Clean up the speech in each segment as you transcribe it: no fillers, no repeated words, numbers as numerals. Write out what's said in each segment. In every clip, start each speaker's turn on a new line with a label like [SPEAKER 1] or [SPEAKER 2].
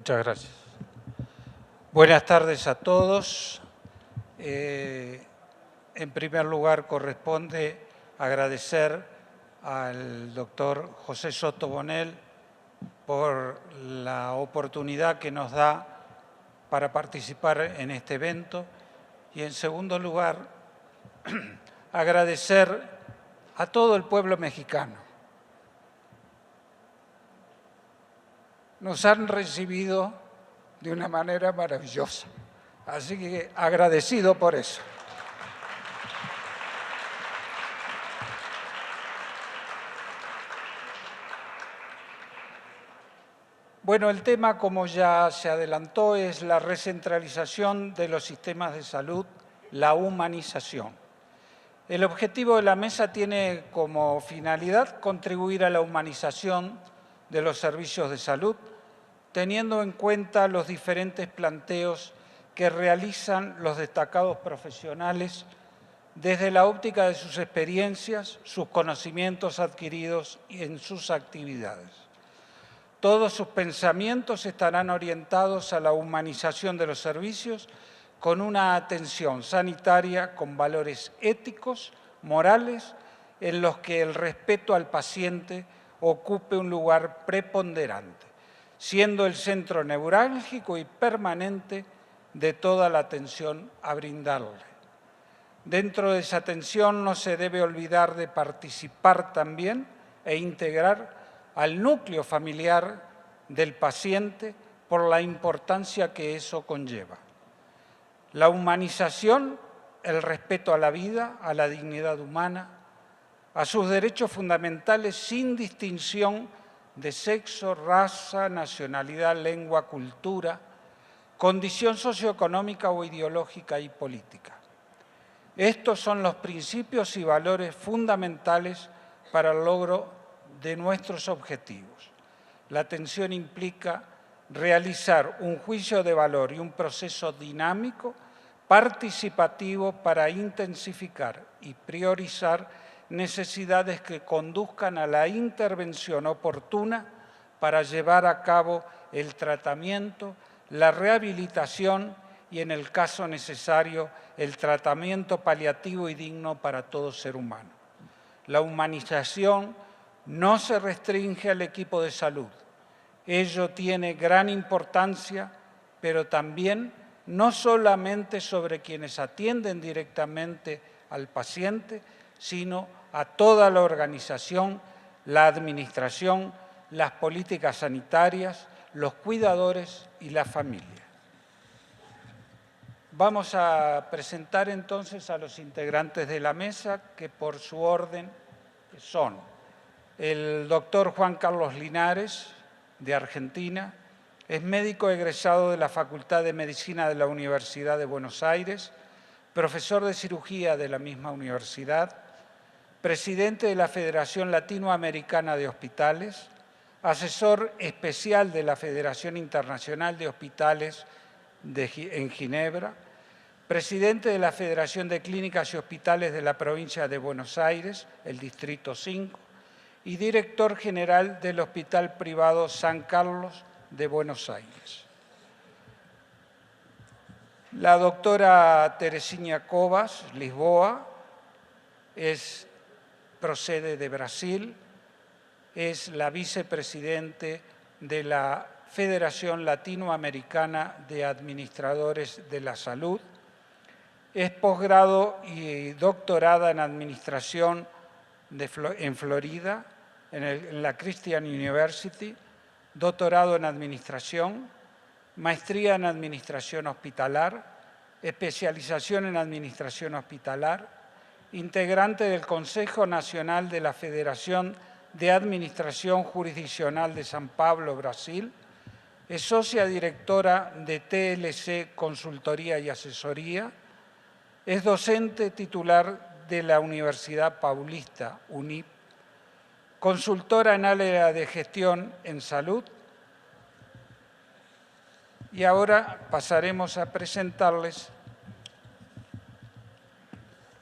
[SPEAKER 1] Muchas gracias. Buenas tardes a todos. En primer lugar, corresponde agradecer al doctor José Soto Bonel por la oportunidad que nos da para participar en este evento. Y en segundo lugar, agradecer a todo el pueblo mexicano. Nos han recibido de una manera maravillosa, así que agradecido por eso. Bueno, el tema, como ya se adelantó, es la recentralización de los sistemas de salud, la humanización. El objetivo de la mesa tiene como finalidad contribuir a la humanización de los servicios de salud, teniendo en cuenta los diferentes planteos que realizan los destacados profesionales desde la óptica de sus experiencias, sus conocimientos adquiridos en sus actividades. Todos sus pensamientos estarán orientados a la humanización de los servicios con una atención sanitaria con valores éticos, morales, en los que el respeto al paciente ocupe un lugar preponderante, siendo el centro neurálgico y permanente de toda la atención a brindarle. Dentro de esa atención no se debe olvidar de participar también e integrar al núcleo familiar del paciente por la importancia que eso conlleva. La humanización, el respeto a la vida, a la dignidad humana, a sus derechos fundamentales sin distinción de sexo, raza, nacionalidad, lengua, cultura, condición socioeconómica o ideológica y política. Estos son los principios y valores fundamentales para el logro de nuestros objetivos. La atención implica realizar un juicio de valor y un proceso dinámico, participativo para intensificar y priorizar necesidades que conduzcan a la intervención oportuna para llevar a cabo el tratamiento, la rehabilitación y, en el caso necesario, el tratamiento paliativo y digno para todo ser humano. La humanización no se restringe al equipo de salud. Ello tiene gran importancia, pero también no solamente sobre quienes atienden directamente al paciente, sino a toda la organización, la administración, las políticas sanitarias, los cuidadores y la familia. Vamos a presentar entonces a los integrantes de la mesa, que por su orden son el doctor Juan Carlos Linares, de Argentina, es médico egresado de la Facultad de Medicina de la Universidad de Buenos Aires, profesor de cirugía de la misma universidad, presidente de la Federación Latinoamericana de Hospitales, asesor especial de la Federación Internacional de Hospitales en Ginebra, presidente de la Federación de Clínicas y Hospitales de la provincia de Buenos Aires, el Distrito 5, y director general del Hospital Privado San Carlos de Buenos Aires. La doctora Teresinha Covas Lisboa procede de Brasil, es la vicepresidente de la Federación Latinoamericana de Administradores de la Salud, es posgrado y doctorada en Administración en Florida, en la Christian University, doctorado en Administración, maestría en Administración Hospitalar, especialización en Administración Hospitalar, integrante del Consejo Nacional de la Federación de Administración Jurisdiccional de San Pablo, Brasil, es socia directora de TLC Consultoría y Asesoría, es docente titular de la Universidad Paulista, UNIP, consultora en área de gestión en salud. Y ahora pasaremos a presentarles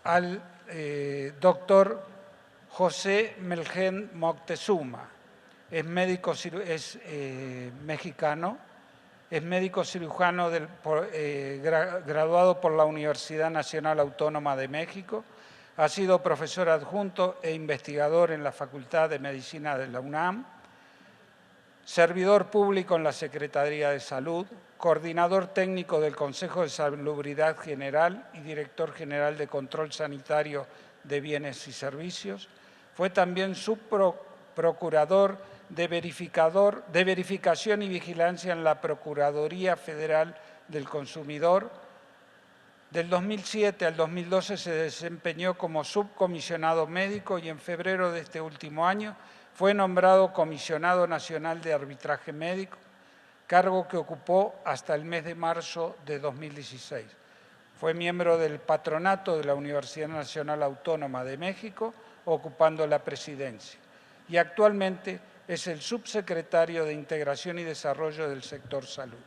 [SPEAKER 1] al doctor José Melgen Moctezuma. Es médico, es mexicano, Es médico cirujano graduado por la Universidad Nacional Autónoma de México. Ha sido profesor adjunto e investigador en la Facultad de Medicina de la UNAM, servidor público en la Secretaría de Salud, coordinador técnico del Consejo de Salubridad General y director general de Control Sanitario de Bienes y Servicios. Fue también subprocurador de verificación y vigilancia en la Procuraduría Federal del Consumidor. Del 2007 al 2012 se desempeñó como subcomisionado médico y en febrero de este último año fue nombrado Comisionado Nacional de Arbitraje Médico, cargo que ocupó hasta el mes de marzo de 2016. Fue miembro del patronato de la Universidad Nacional Autónoma de México, ocupando la presidencia. Y actualmente es el subsecretario de Integración y Desarrollo del sector salud.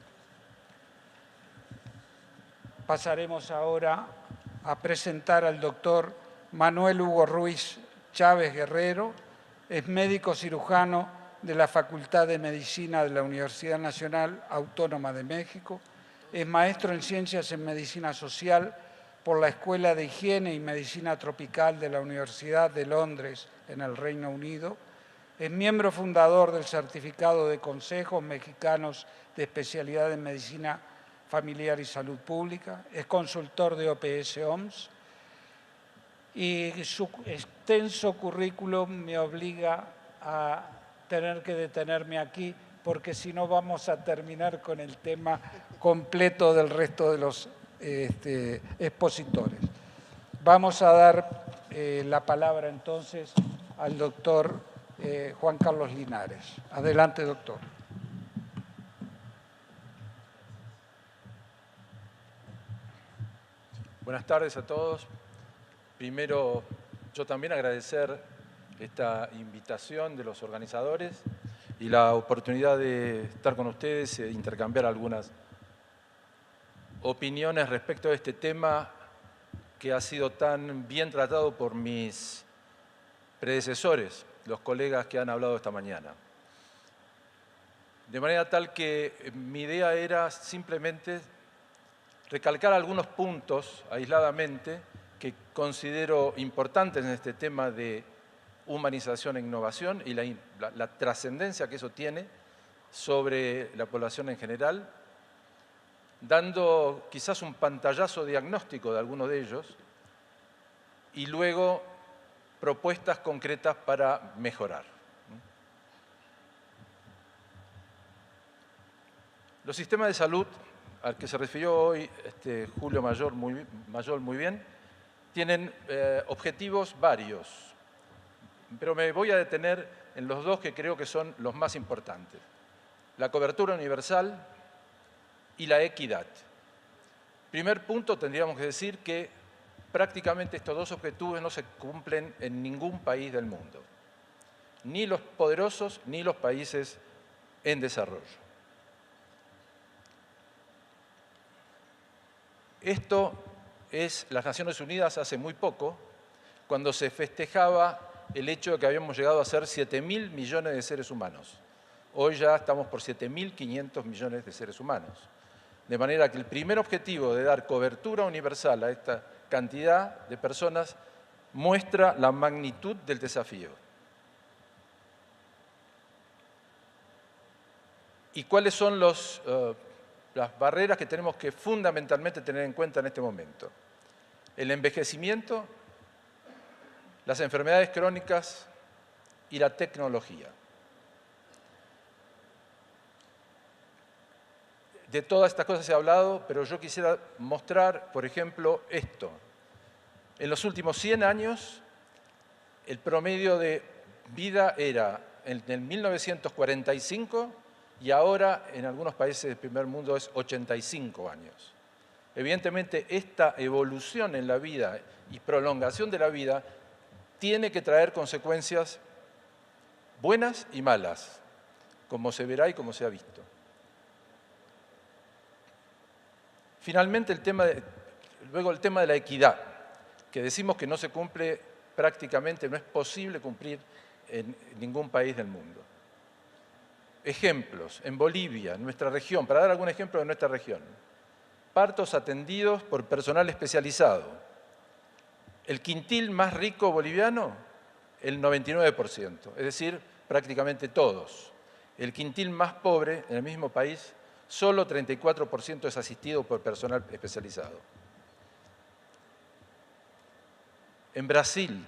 [SPEAKER 1] Pasaremos ahora a presentar al doctor Manuel Hugo Ruiz Chávez Guerrero. Es médico cirujano de la Facultad de Medicina de la Universidad Nacional Autónoma de México. Es maestro en Ciencias en Medicina Social por la Escuela de Higiene y Medicina Tropical de la Universidad de Londres, en el Reino Unido. Es miembro fundador del Certificado de Consejos Mexicanos de Especialidad en Medicina Familiar y Salud Pública. Es consultor de OPS-OMS. Y su extenso currículum me obliga a tener que detenerme aquí, porque si no vamos a terminar con el tema completo del resto de los expositores. Vamos a dar la palabra entonces al doctor Juan Carlos Linares. Adelante, doctor.
[SPEAKER 2] Buenas tardes a todos. Primero, yo también agradecer esta invitación de los organizadores y la oportunidad de estar con ustedes e intercambiar algunas opiniones respecto a este tema que ha sido tan bien tratado por mis predecesores, los colegas que han hablado esta mañana. De manera tal que mi idea era simplemente recalcar algunos puntos aisladamente que considero importantes en este tema de humanización e innovación y la trascendencia que eso tiene sobre la población en general, dando quizás un pantallazo diagnóstico de algunos de ellos y luego propuestas concretas para mejorar. Los sistemas de salud al que se refirió hoy Julio Mayol muy bien, tienen objetivos varios, pero me voy a detener en los dos que creo que son los más importantes: la cobertura universal y la equidad. Primer punto, tendríamos que decir que prácticamente estos dos objetivos no se cumplen en ningún país del mundo, ni los poderosos ni los países en desarrollo. Esto es las Naciones Unidas hace muy poco, cuando se festejaba el hecho de que habíamos llegado a ser 7.000 millones de seres humanos. Hoy ya estamos por 7.500 millones de seres humanos. De manera que el primer objetivo de dar cobertura universal a esta cantidad de personas muestra la magnitud del desafío. ¿Y cuáles son las barreras que tenemos que fundamentalmente tener en cuenta en este momento? El envejecimiento, las enfermedades crónicas y la tecnología. De todas estas cosas se ha hablado, pero yo quisiera mostrar, por ejemplo, esto. En los últimos 100 años, el promedio de vida era en el 1945 y ahora en algunos países del primer mundo es 85 años. Evidentemente, esta evolución en la vida y prolongación de la vida tiene que traer consecuencias buenas y malas, como se verá y como se ha visto. Finalmente, luego el tema de la equidad, que decimos que no se cumple prácticamente, no es posible cumplir en ningún país del mundo. ejemplos, en Bolivia, en nuestra región, para dar algún ejemplo de nuestra región. Partos atendidos por personal especializado. El quintil más rico boliviano, el 99%, es decir, prácticamente todos. El quintil más pobre en el mismo país, solo 34% es asistido por personal especializado. En Brasil,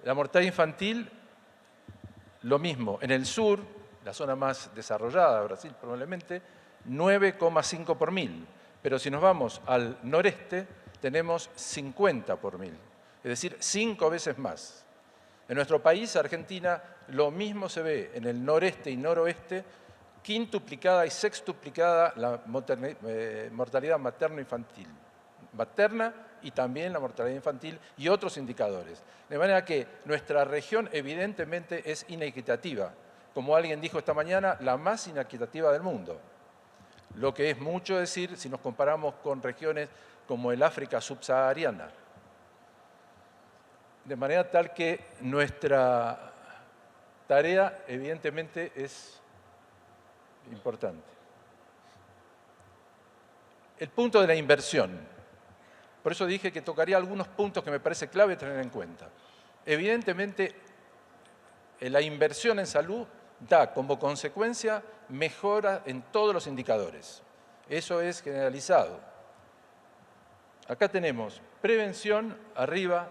[SPEAKER 2] la mortalidad infantil, lo mismo. En el sur, la zona más desarrollada de Brasil probablemente, 9,5 por mil. Pero si nos vamos al noreste, tenemos 50 por mil. Es decir, 5 veces más. En nuestro país, Argentina, lo mismo se ve en el noreste y noroeste, quintuplicada y sextuplicada la mortalidad materno-infantil. Materna y también la mortalidad infantil y otros indicadores. De manera que nuestra región evidentemente es inequitativa. Como alguien dijo esta mañana, la más inequitativa del mundo. Lo que es mucho decir si nos comparamos con regiones como el África subsahariana. De manera tal que nuestra tarea evidentemente es importante. El punto de la inversión. Por eso dije que tocaría algunos puntos que me parece clave tener en cuenta. Evidentemente, la inversión en salud da como consecuencia mejora en todos los indicadores. Eso es generalizado. Acá tenemos prevención arriba,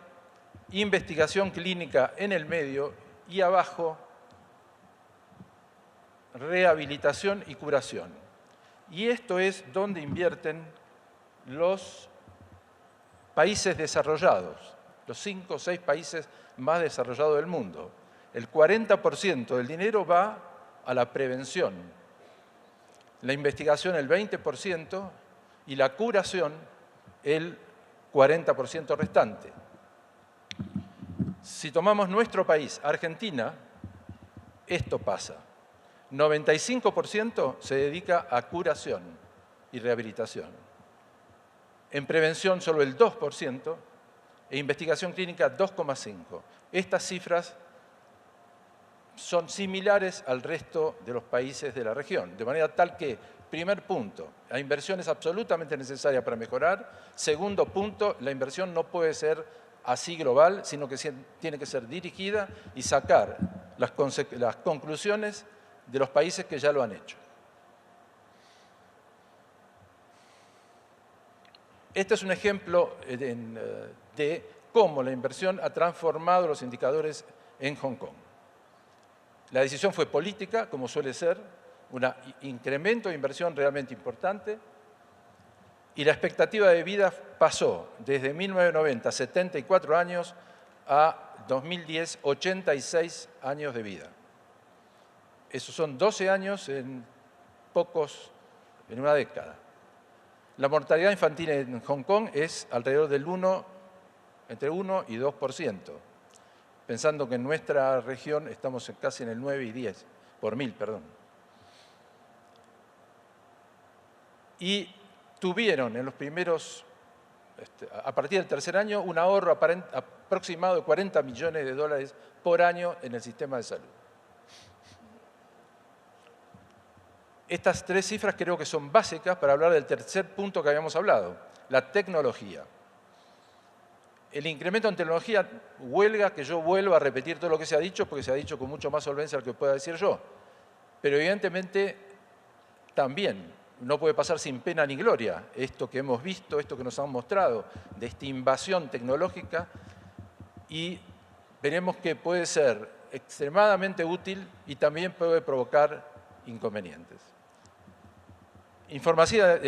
[SPEAKER 2] investigación clínica en el medio y abajo rehabilitación y curación. Y esto es donde invierten los países desarrollados, los 5 o 6 países más desarrollados del mundo. El 40% del dinero va a la prevención, la investigación el 20% y la curación el 40% restante. Si tomamos nuestro país, Argentina, esto pasa. 95% se dedica a curación y rehabilitación. En prevención solo el 2% e investigación clínica 2,5%. Estas cifras son similares al resto de los países de la región, de manera tal que, primer punto, la inversión es absolutamente necesaria para mejorar. Segundo punto, la inversión no puede ser así global, sino que tiene que ser dirigida y sacar las conclusiones de los países que ya lo han hecho. Este es un ejemplo de cómo la inversión ha transformado los indicadores en Hong Kong. La decisión fue política, como suele ser, un incremento de inversión realmente importante, y la expectativa de vida pasó desde 1990, 74 años, a 2010, 86 años de vida. Esos son 12 años en una década. La mortalidad infantil en Hong Kong es alrededor del entre 1 y 2%, pensando que en nuestra región estamos casi en el 9 y 10, por mil, perdón. Y tuvieron en los primeros, a partir del tercer año, un ahorro aproximado de 40 millones de dólares por año en el sistema de salud. Estas 3 cifras creo que son básicas para hablar del tercer punto que habíamos hablado, la tecnología. El incremento en tecnología huelga que yo vuelva a repetir todo lo que se ha dicho, porque se ha dicho con mucho más solvencia de lo que pueda decir yo. Pero evidentemente también no puede pasar sin pena ni gloria esto que hemos visto, esto que nos han mostrado, de esta invasión tecnológica, y veremos que puede ser extremadamente útil y también puede provocar inconvenientes. Tecnología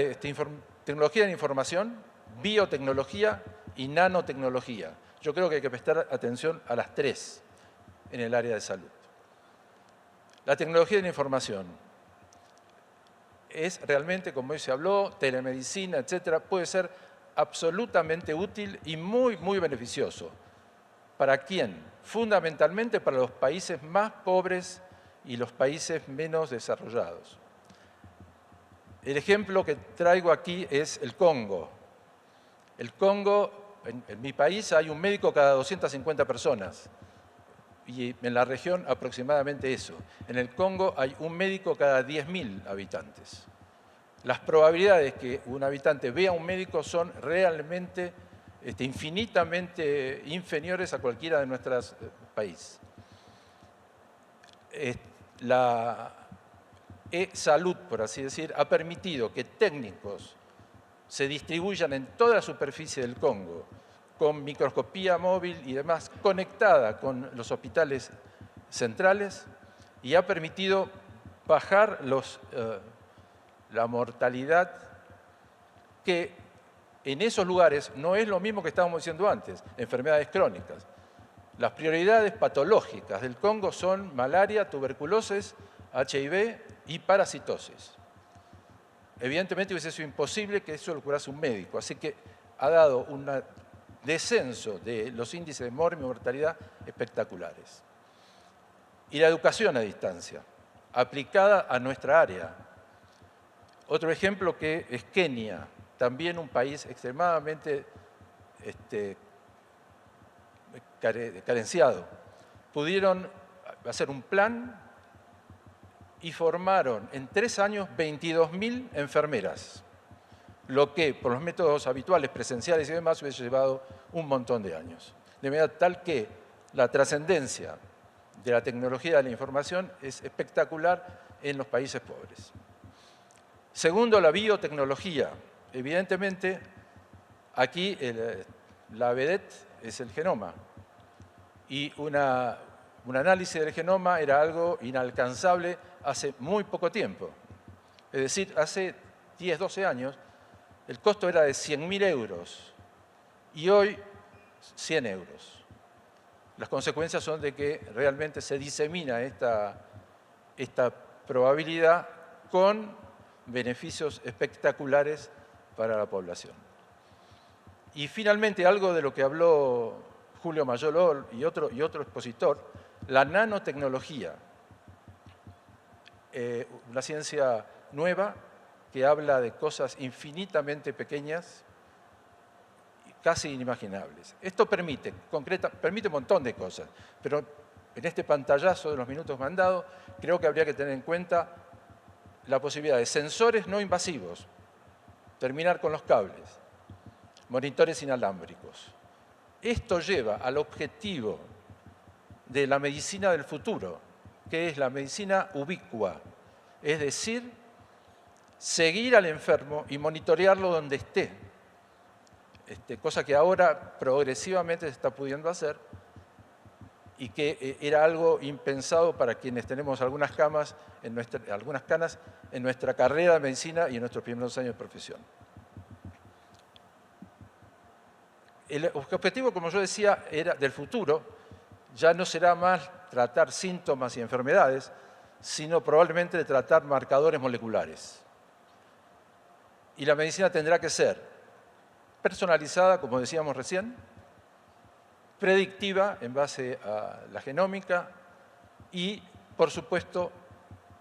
[SPEAKER 2] de la información, biotecnología y nanotecnología. Yo creo que hay que prestar atención a las 3 en el área de salud. La tecnología de la información es realmente, como hoy se habló, telemedicina, etcétera, puede ser absolutamente útil y muy, muy beneficioso. ¿Para quién? Fundamentalmente para los países más pobres y los países menos desarrollados. El ejemplo que traigo aquí es el Congo. El Congo, en mi país hay un médico cada 250 personas. y en la región aproximadamente eso. En el Congo hay un médico cada 10.000 habitantes. Las probabilidades que un habitante vea a un médico son realmente infinitamente inferiores a cualquiera de nuestros países. La e-salud, por así decir, ha permitido que técnicos se distribuyan en toda la superficie del Congo, con microscopía móvil y demás, conectada con los hospitales centrales, y ha permitido bajar la mortalidad, que en esos lugares no es lo mismo que estábamos diciendo antes, enfermedades crónicas. Las prioridades patológicas del Congo son malaria, tuberculosis, HIV y parasitosis. Evidentemente hubiese sido imposible que eso lo curase un médico, así que ha dado un descenso de los índices de mortalidad espectaculares. Y la educación a distancia, aplicada a nuestra área. Otro ejemplo que es Kenia, también un país extremadamente carenciado. Pudieron hacer un plan y formaron en 3 años 22.000 enfermeras, lo que por los métodos habituales, presenciales y demás, hubiese llevado un montón de años. De manera tal que la trascendencia de la tecnología de la información es espectacular en los países pobres. Segundo, la biotecnología. Evidentemente, aquí la vedette es el genoma. Y un análisis del genoma era algo inalcanzable hace muy poco tiempo. Es decir, hace 10, 12 años, el costo era de 100.000 euros y hoy 100 euros. Las consecuencias son de que realmente se disemina esta probabilidad con beneficios espectaculares para la población. Y finalmente, algo de lo que habló Julio Mayol y otro expositor, la nanotecnología, una ciencia nueva que habla de cosas infinitamente pequeñas, casi inimaginables. Esto permite un montón de cosas, pero en este pantallazo de los minutos mandados, creo que habría que tener en cuenta la posibilidad de sensores no invasivos, terminar con los cables, monitores inalámbricos. Esto lleva al objetivo de la medicina del futuro, que es la medicina ubicua, es decir, seguir al enfermo y monitorearlo donde esté, cosa que ahora progresivamente se está pudiendo hacer y que era algo impensado para quienes tenemos algunas canas en nuestra carrera de medicina y en nuestros primeros años de profesión. El objetivo, como yo decía, del futuro ya no será más tratar síntomas y enfermedades, sino probablemente de tratar marcadores moleculares. Y la medicina tendrá que ser personalizada, como decíamos recién, predictiva en base a la genómica y, por supuesto,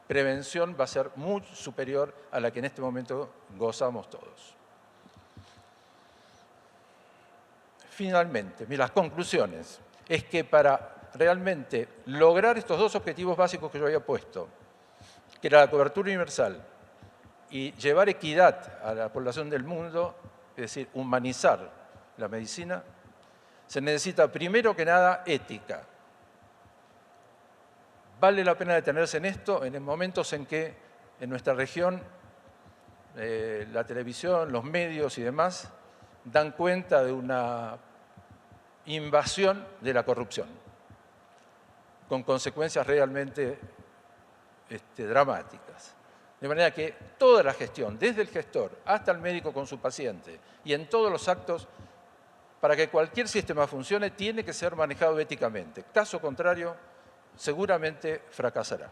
[SPEAKER 2] prevención va a ser muy superior a la que en este momento gozamos todos. Finalmente, las conclusiones es que para realmente lograr estos dos objetivos básicos que yo había puesto, que era la cobertura universal y llevar equidad a la población del mundo, es decir, humanizar la medicina, se necesita primero que nada ética. Vale la pena detenerse en esto en momentos en que en nuestra región la televisión, los medios y demás dan cuenta de una invasión de la corrupción, con consecuencias realmente dramáticas. De manera que toda la gestión, desde el gestor hasta el médico con su paciente y en todos los actos, para que cualquier sistema funcione, tiene que ser manejado éticamente. Caso contrario, seguramente fracasará.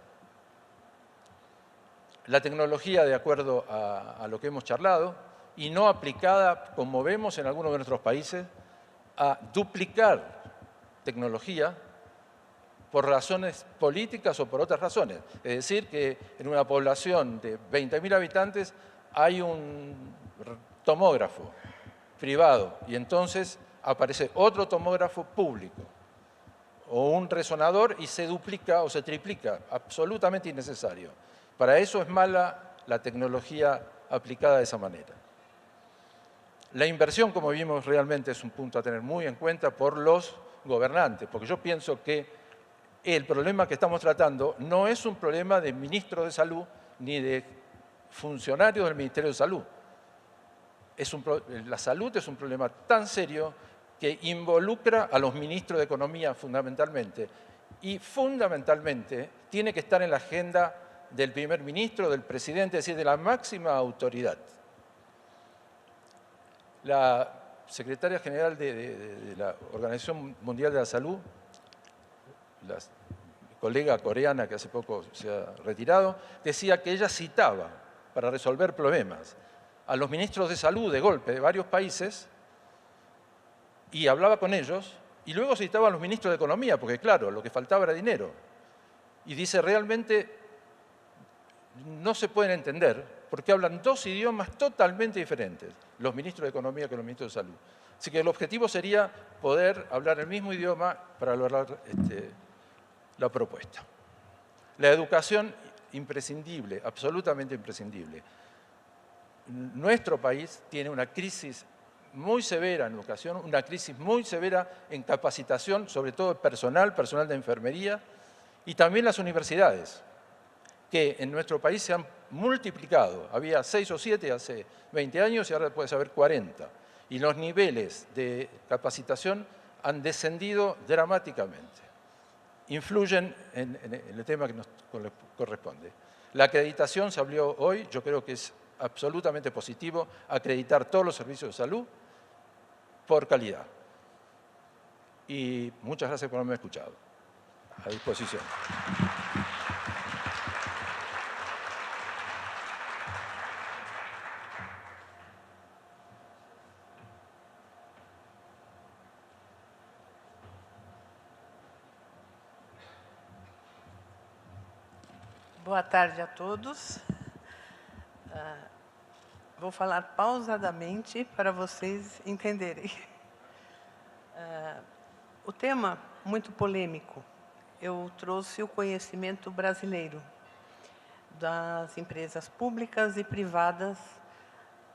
[SPEAKER 2] La tecnología, de acuerdo a lo que hemos charlado, y no aplicada, como vemos en algunos de nuestros países, a duplicar tecnología por razones políticas o por otras razones. Es decir, que en una población de 20.000 habitantes hay un tomógrafo privado y entonces aparece otro tomógrafo público. o un resonador y se duplica o se triplica, absolutamente innecesario. Para eso es mala la tecnología aplicada de esa manera. La inversión, como vimos, realmente es un punto a tener muy en cuenta por los gobernantes, porque yo pienso que el problema que estamos tratando no es un problema de ministro de Salud ni de funcionarios del Ministerio de Salud. La salud es un problema tan serio que involucra a los ministros de Economía fundamentalmente y fundamentalmente tiene que estar en la agenda del primer ministro, del presidente, es decir, de la máxima autoridad. La secretaria general de la Organización Mundial de la Salud, la colega coreana que hace poco se ha retirado, decía que ella citaba para resolver problemas a los ministros de salud de golpe de varios países y hablaba con ellos y luego citaba a los ministros de Economía, porque claro, lo que faltaba era dinero. Y dice, realmente no se pueden entender porque hablan dos idiomas totalmente diferentes, los ministros de Economía que los ministros de Salud. Así que el objetivo sería poder hablar el mismo idioma para lograr la propuesta. La educación, imprescindible, absolutamente imprescindible. Nuestro país tiene una crisis muy severa en educación, una crisis muy severa en capacitación, sobre todo personal de enfermería, y también las universidades, que en nuestro país se han multiplicado. Había 6 o 7 hace 20 años y ahora puede haber 40. Y los niveles de capacitación han descendido dramáticamente. Influyen en el tema que nos corresponde. La acreditación se habló hoy, yo creo que es absolutamente positivo acreditar todos los servicios de salud por calidad. Y muchas gracias por haberme escuchado. A disposición.
[SPEAKER 3] Boa tarde a todos. Vou falar pausadamente para vocês entenderem. O tema, muito polêmico, eu trouxe o conhecimento brasileiro das empresas públicas e privadas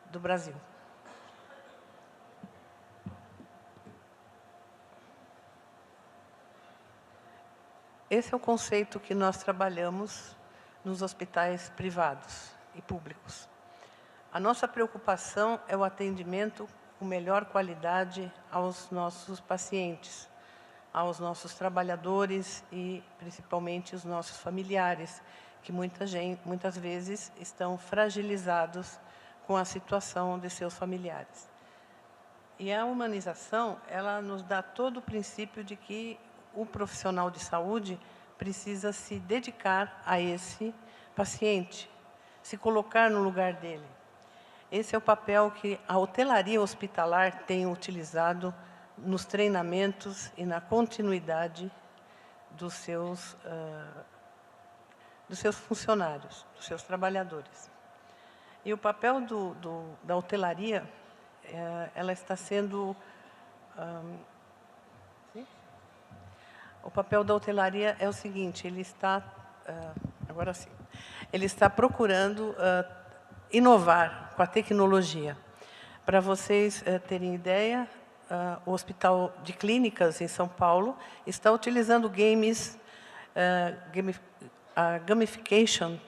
[SPEAKER 3] do Brasil. Esse é o conceito que nós trabalhamos nos hospitais privados e públicos. A nossa preocupação é o atendimento com melhor qualidade aos nossos pacientes, aos nossos trabalhadores e, principalmente, os nossos familiares, que muitas vezes estão fragilizados com a situação de seus familiares. E a humanização, ela nos dá todo o princípio de que o profissional de saúde precisa se dedicar a esse paciente, se colocar no lugar dele. Esse é o papel que a hotelaria hospitalar tem utilizado nos treinamentos e na continuidade dos seus funcionários, dos seus trabalhadores. E o papel da hotelaria, ela está sendo... O papel da hotelaria é o seguinte, ele está, agora sim, ele está procurando inovar com a tecnologia. Para vocês terem ideia, o Hospital de Clínicas em São Paulo está utilizando games, a gamification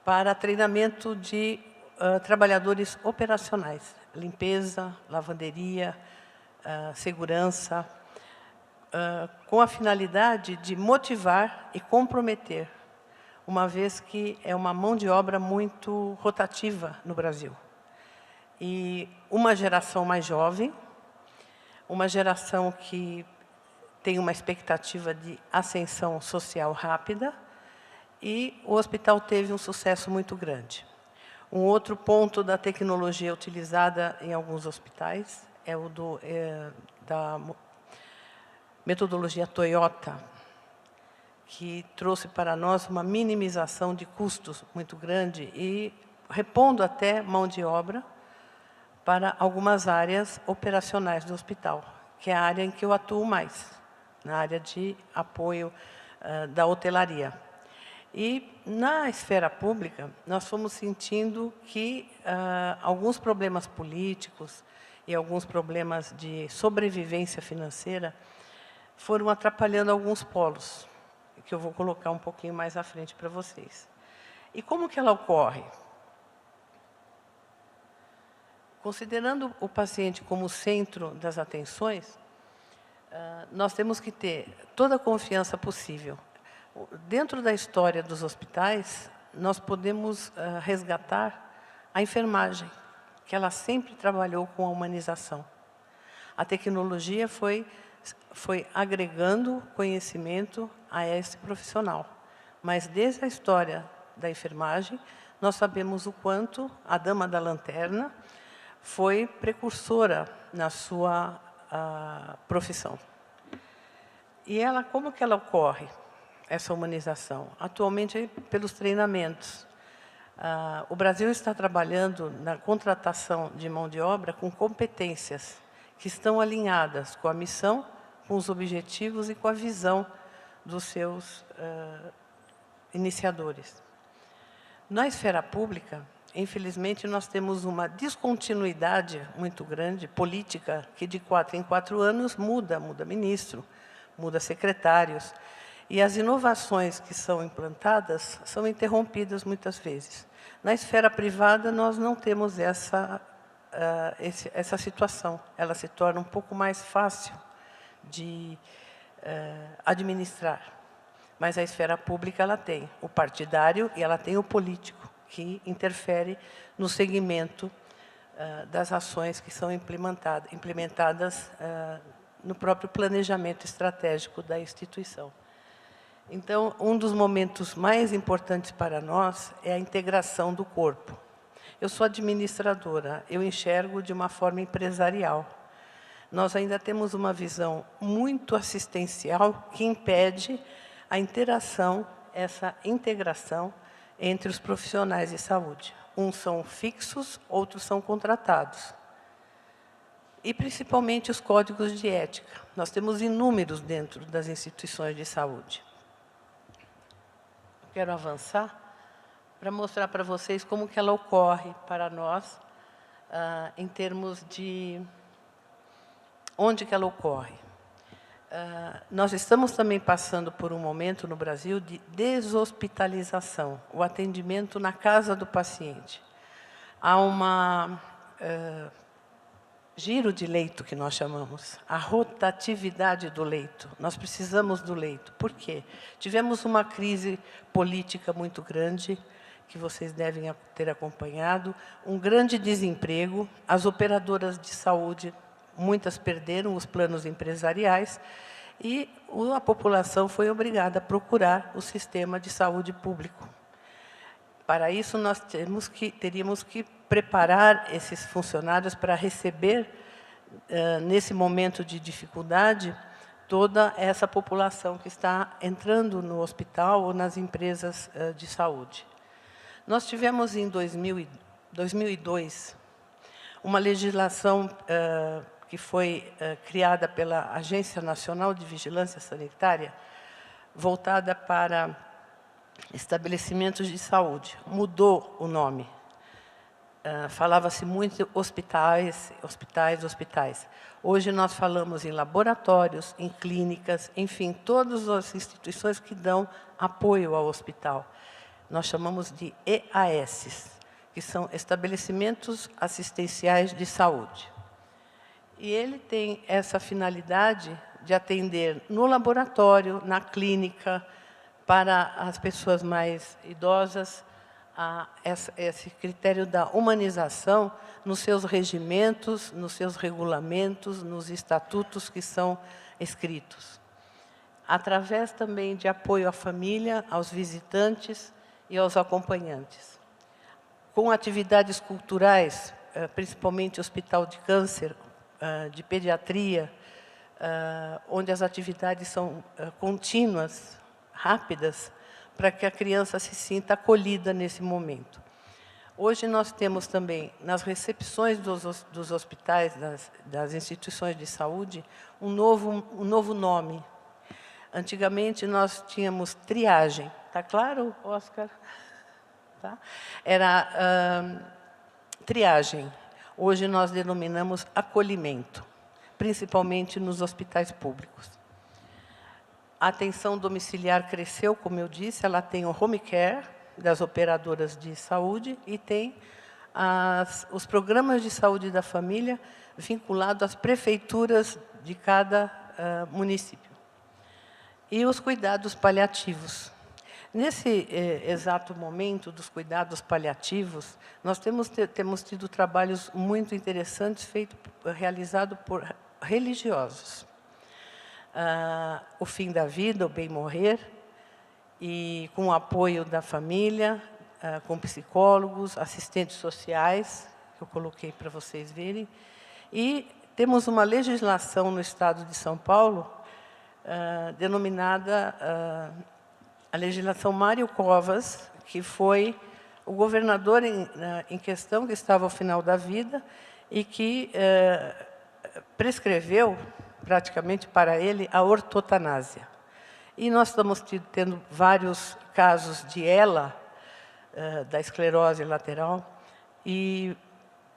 [SPEAKER 3] para treinamento de trabalhadores operacionais, limpeza, lavanderia, segurança, com a finalidade de motivar e comprometer, uma vez que é uma mão de obra muito rotativa no Brasil. E uma geração mais jovem, uma geração que tem uma expectativa de ascensão social rápida, e o hospital teve um sucesso muito grande. Um outro ponto da tecnologia utilizada em alguns hospitais é o da metodologia Toyota, que trouxe para nós uma minimização de custos muito grande e repondo até mão de obra para algumas áreas operacionais do hospital, que é a área em que eu atuo mais, na área de apoio da hotelaria. E, na esfera pública, nós fomos sentindo que alguns problemas políticos e alguns problemas de sobrevivência financeira foram atrapalhando alguns polos, que eu vou colocar um pouquinho mais à frente para vocês. E como que ela ocorre? Considerando o paciente como o centro das atenções, nós temos que ter toda a confiança possível. Dentro da história dos hospitais, nós podemos resgatar a enfermagem, que ela sempre trabalhou com a humanização. A tecnologia foi agregando conhecimento a esse profissional. Mas, desde a história da enfermagem, nós sabemos o quanto a Dama da Lanterna foi precursora na sua profissão. E ela, como que ela ocorre, essa humanização? Atualmente, pelos treinamentos. O Brasil está trabalhando na contratação de mão de obra com competências que estão alinhadas com a missão, com os objetivos e com a visão dos seus iniciadores. Na esfera pública, infelizmente, nós temos uma descontinuidade muito grande, política, que de 4 em 4 anos muda ministro, muda secretários, e as inovações que são implantadas são interrompidas muitas vezes. Na esfera privada, nós não temos essa situação. Ela se torna um pouco mais fácil de administrar. Mas a esfera pública ela tem o partidário e ela tem o político, que interfere no segmento das ações que são implementadas no próprio planejamento estratégico da instituição. Então, um dos momentos mais importantes para nós é a integração do corpo. Eu sou administradora, eu enxergo de uma forma empresarial. Nós ainda temos uma visão muito assistencial que impede a interação, essa integração entre os profissionais de saúde. Uns são fixos, outros são contratados. E, principalmente, os códigos de ética. Nós temos inúmeros dentro das instituições de saúde. Quero avançar para mostrar para vocês como que ela ocorre para nós, em termos de onde que ela ocorre. Nós estamos também passando por um momento no Brasil de deshospitalização, o atendimento na casa do paciente. Há uma giro de leito, que nós chamamos, a rotatividade do leito. Nós precisamos do leito. Por quê? Tivemos uma crise política muito grande, que vocês devem ter acompanhado, um grande desemprego, as operadoras de saúde, muitas perderam os planos empresariais, e a população foi obrigada a procurar o sistema de saúde público. Para isso, nós teríamos que preparar esses funcionários para receber, nesse momento de dificuldade, toda essa população que está entrando no hospital ou nas empresas de saúde. Nós tivemos, em 2002, uma legislação que foi criada pela Agência Nacional de Vigilância Sanitária, voltada para estabelecimentos de saúde. Mudou o nome. Falava-se muito hospitais. Hoje nós falamos em laboratórios, em clínicas, enfim, todas as instituições que dão apoio ao hospital. Nós chamamos de EAS, que são estabelecimentos assistenciais de saúde. E ele tem essa finalidade de atender no laboratório, na clínica, para as pessoas mais idosas, esse critério da humanização nos seus regimentos, nos seus regulamentos, nos estatutos que são escritos. Através também de apoio à família, aos visitantes e aos acompanhantes. Com atividades culturais, principalmente Hospital de Câncer, de Pediatria, onde as atividades são contínuas, rápidas, para que a criança se sinta acolhida nesse momento. Hoje nós temos também, nas recepções dos hospitais, das instituições de saúde, um novo nome, Antigamente, nós tínhamos triagem. Está claro, Oscar? Tá? Era triagem. Hoje, nós denominamos acolhimento, principalmente nos hospitais públicos. A atenção domiciliar cresceu, como eu disse, ela tem o home care das operadoras de saúde e tem os programas de saúde da família vinculados às prefeituras de cada município. E os cuidados paliativos. Nesse exato momento dos cuidados paliativos, nós temos tido trabalhos muito interessantes realizados por religiosos. O fim da vida, o bem morrer, e com o apoio da família, com psicólogos, assistentes sociais, que eu coloquei para vocês verem. E temos uma legislação no Estado de São Paulo, denominada a legislação Mário Covas, que foi o governador em questão, que estava ao final da vida, e que prescreveu, praticamente para ele, a ortotanásia. E nós estamos tendo vários casos de ELA, da esclerose lateral, e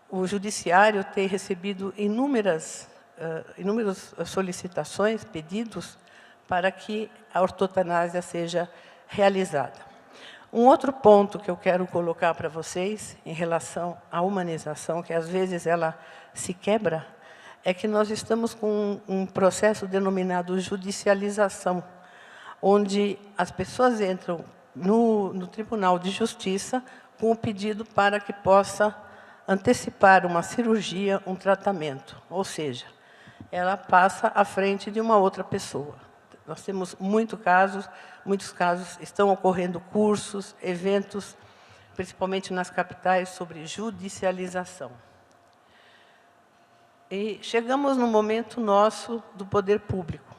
[SPEAKER 3] o judiciário tem recebido inúmeras solicitações, pedidos, para que a ortotanásia seja realizada. Um outro ponto que eu quero colocar para vocês, em relação à humanização, que às vezes ela se quebra, é que nós estamos com um processo denominado judicialização, onde as pessoas entram no Tribunal de Justiça com o pedido para que possa antecipar uma cirurgia, um tratamento, ou seja, ela passa à frente de uma outra pessoa. Nós temos muitos casos, estão ocorrendo cursos, eventos, principalmente nas capitais, sobre judicialização. E chegamos no momento nosso do poder público.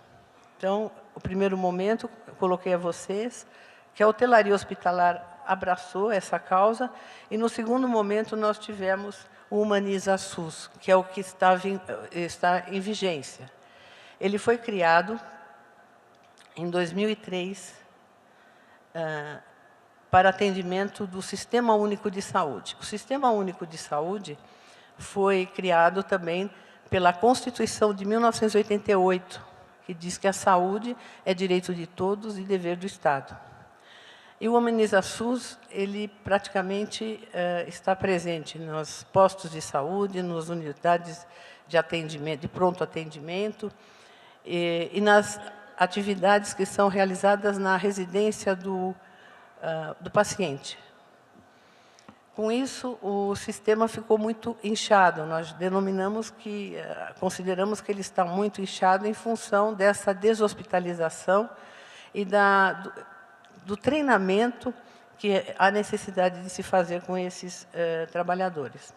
[SPEAKER 3] Então, o primeiro momento, eu coloquei a vocês, que a hotelaria hospitalar abraçou essa causa, e no segundo momento nós tivemos o Humaniza SUS, que é o que está em vigência. Ele foi criado em 2003 para atendimento do Sistema Único de Saúde. O Sistema Único de Saúde foi criado também pela Constituição de 1988, que diz que a saúde é direito de todos e dever do Estado. E o Humaniza SUS, ele praticamente está presente nos postos de saúde, nas unidades de atendimento, de pronto atendimento, e nas atividades que são realizadas na residência do paciente. Com isso, o sistema ficou muito inchado. Nós consideramos que ele está muito inchado em função dessa deshospitalização e do treinamento que há necessidade de se fazer com esses trabalhadores.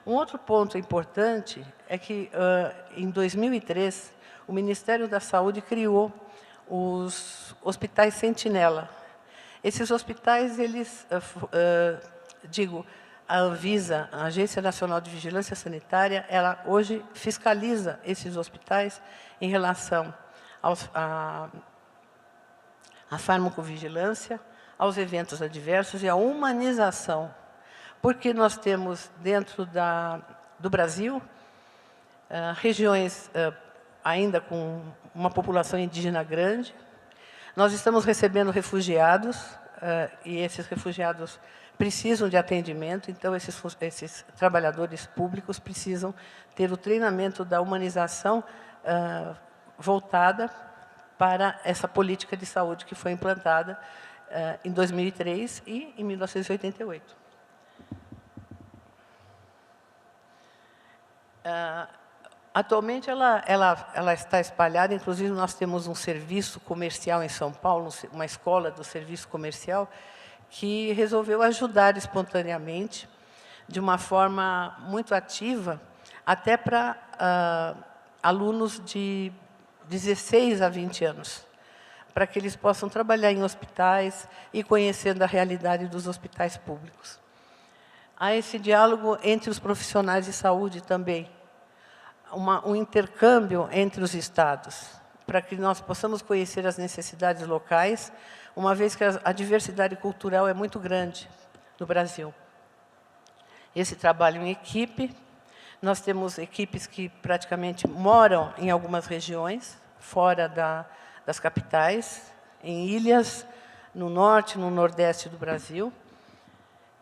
[SPEAKER 3] Um outro ponto importante é que, em 2003, o Ministério da Saúde criou os hospitais Sentinela. Esses hospitais, a Anvisa, a Agência Nacional de Vigilância Sanitária, ela hoje fiscaliza esses hospitais em relação à farmacovigilância, aos eventos adversos e à humanização, porque nós temos dentro do Brasil regiões ainda com uma população indígena grande. Nós estamos recebendo refugiados, e esses refugiados precisam de atendimento, então esses trabalhadores públicos precisam ter o treinamento da humanização voltada para essa política de saúde que foi implantada em 2003 e em 1988. Atualmente, ela está espalhada, inclusive nós temos um serviço comercial em São Paulo, uma escola do serviço comercial, que resolveu ajudar espontaneamente, de uma forma muito ativa, até para alunos de 16 a 20 anos, para que eles possam trabalhar em hospitais e conhecendo a realidade dos hospitais públicos. Há esse diálogo entre os profissionais de saúde também, um intercâmbio entre os estados, para que nós possamos conhecer as necessidades locais, uma vez que a diversidade cultural é muito grande no Brasil. Esse trabalho em equipe, nós temos equipes que praticamente moram em algumas regiões, fora das capitais, em ilhas, no norte, no nordeste do Brasil,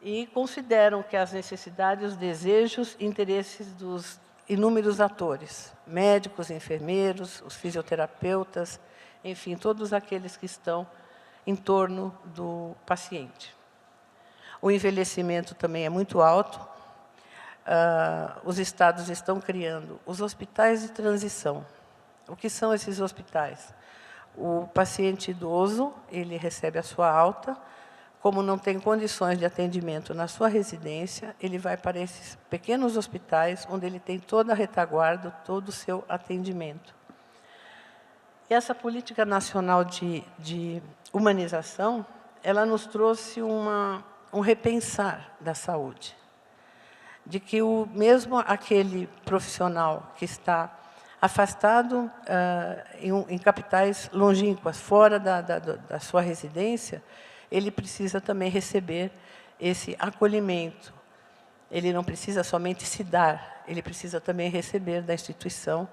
[SPEAKER 3] e consideram que as necessidades, os desejos e interesses dos inúmeros atores, médicos, enfermeiros, os fisioterapeutas, enfim, todos aqueles que estão em torno do paciente. O envelhecimento também é muito alto. Os estados estão criando os hospitais de transição. O que são esses hospitais? O paciente idoso, ele recebe a sua alta, como não tem condições de atendimento na sua residência, ele vai para esses pequenos hospitais, onde ele tem toda a retaguarda, todo o seu atendimento. E essa política nacional de humanização, ela nos trouxe um repensar da saúde, de que mesmo aquele profissional que está afastado em capitais longínquas, fora da sua residência, ele precisa também receber esse acolhimento. Ele não precisa somente se dar, ele precisa também receber da instituição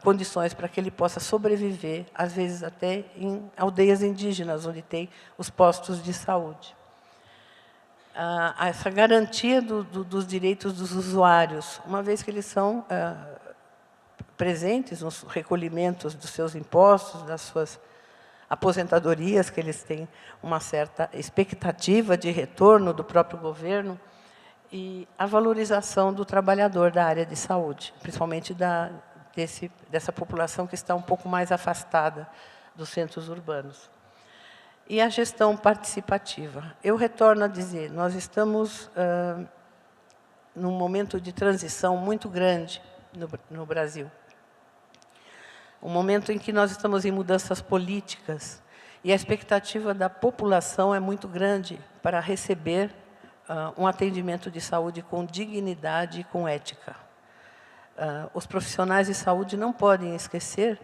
[SPEAKER 3] condições para que ele possa sobreviver, às vezes até em aldeias indígenas, onde tem os postos de saúde. Essa garantia dos direitos dos usuários, uma vez que eles são presentes nos recolhimentos dos seus impostos, das suas aposentadorias, que eles têm uma certa expectativa de retorno do próprio governo, e a valorização do trabalhador da área de saúde, principalmente dessa população que está um pouco mais afastada dos centros urbanos. E a gestão participativa. Eu retorno a dizer, nós estamos num momento de transição muito grande no Brasil. Um momento em que nós estamos em mudanças políticas e a expectativa da população é muito grande para receber um atendimento de saúde com dignidade e com ética. Os profissionais de saúde não podem esquecer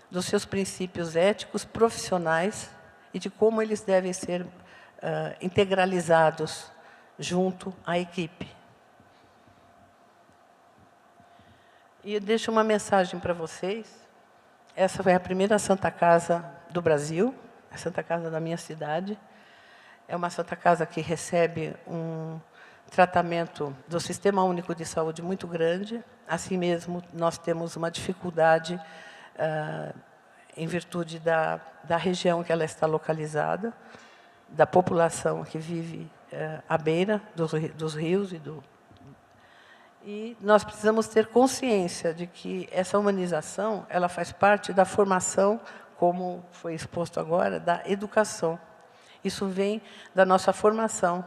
[SPEAKER 3] dos seus princípios éticos profissionais e de como eles devem ser integralizados junto à equipe. E eu deixo uma mensagem para vocês. Essa foi a primeira Santa Casa do Brasil, a Santa Casa da minha cidade. É uma Santa Casa que recebe um tratamento do Sistema Único de Saúde muito grande. Assim mesmo, nós temos uma dificuldade em virtude da região que ela está localizada, da população que vive à beira dos rios e nós precisamos ter consciência de que essa humanização ela faz parte da formação, como foi exposto agora, da educação. Isso vem da nossa formação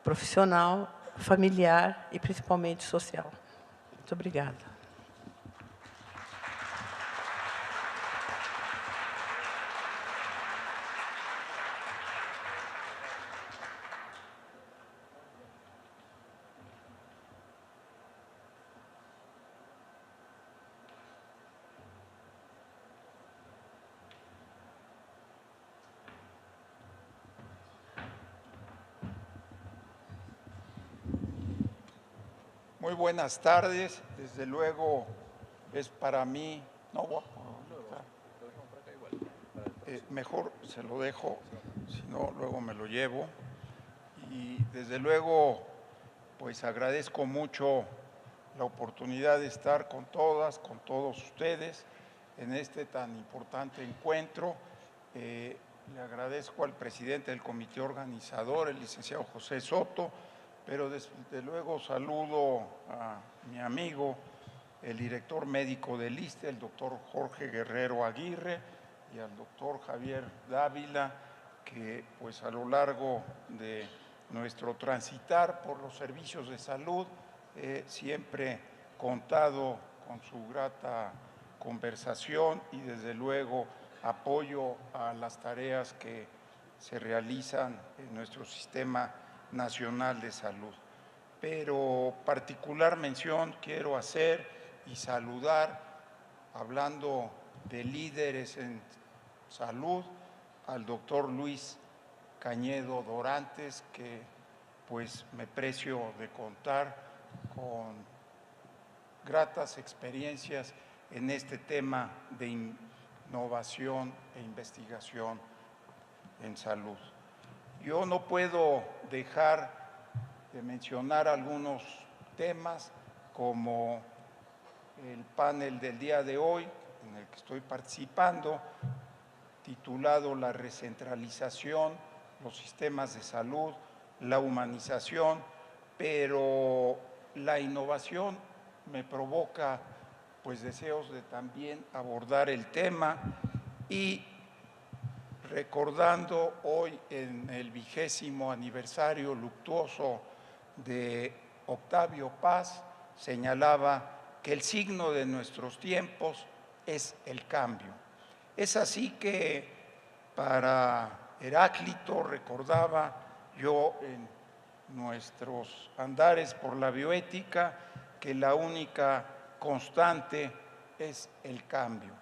[SPEAKER 3] profissional, familiar e principalmente social. Muito obrigada.
[SPEAKER 1] Muy buenas tardes. Desde luego es para mí... mejor se lo dejo, si no luego me lo llevo. Y desde luego pues agradezco mucho la oportunidad de estar con todas, con todos ustedes en este tan importante encuentro. Le agradezco al presidente del comité organizador, el licenciado José Soto, pero desde luego saludo a mi amigo, el director médico del ISSSTE, el doctor Jorge Guerrero Aguirre, y al doctor Javier Dávila, que pues a lo largo de nuestro transitar por los servicios de salud siempre contado con su grata conversación y desde luego apoyo a las tareas que se realizan en nuestro sistema nacional de salud. Pero particular mención quiero hacer y saludar, hablando
[SPEAKER 4] de líderes en salud, al doctor Luis Cañedo Dorantes, que pues me precio de contar con gratas experiencias en este tema de innovación e investigación en salud. Yo no puedo dejar de mencionar algunos temas como el panel del día de hoy en el que estoy participando, titulado La recentralización, los sistemas de salud, la humanización, pero la innovación me provoca pues deseos de también abordar el tema y recordando hoy en el 20º aniversario luctuoso de Octavio Paz, señalaba que el signo de nuestros tiempos es el cambio. Es así que para Heráclito, recordaba yo en nuestros andares por la bioética, que la única constante es el cambio.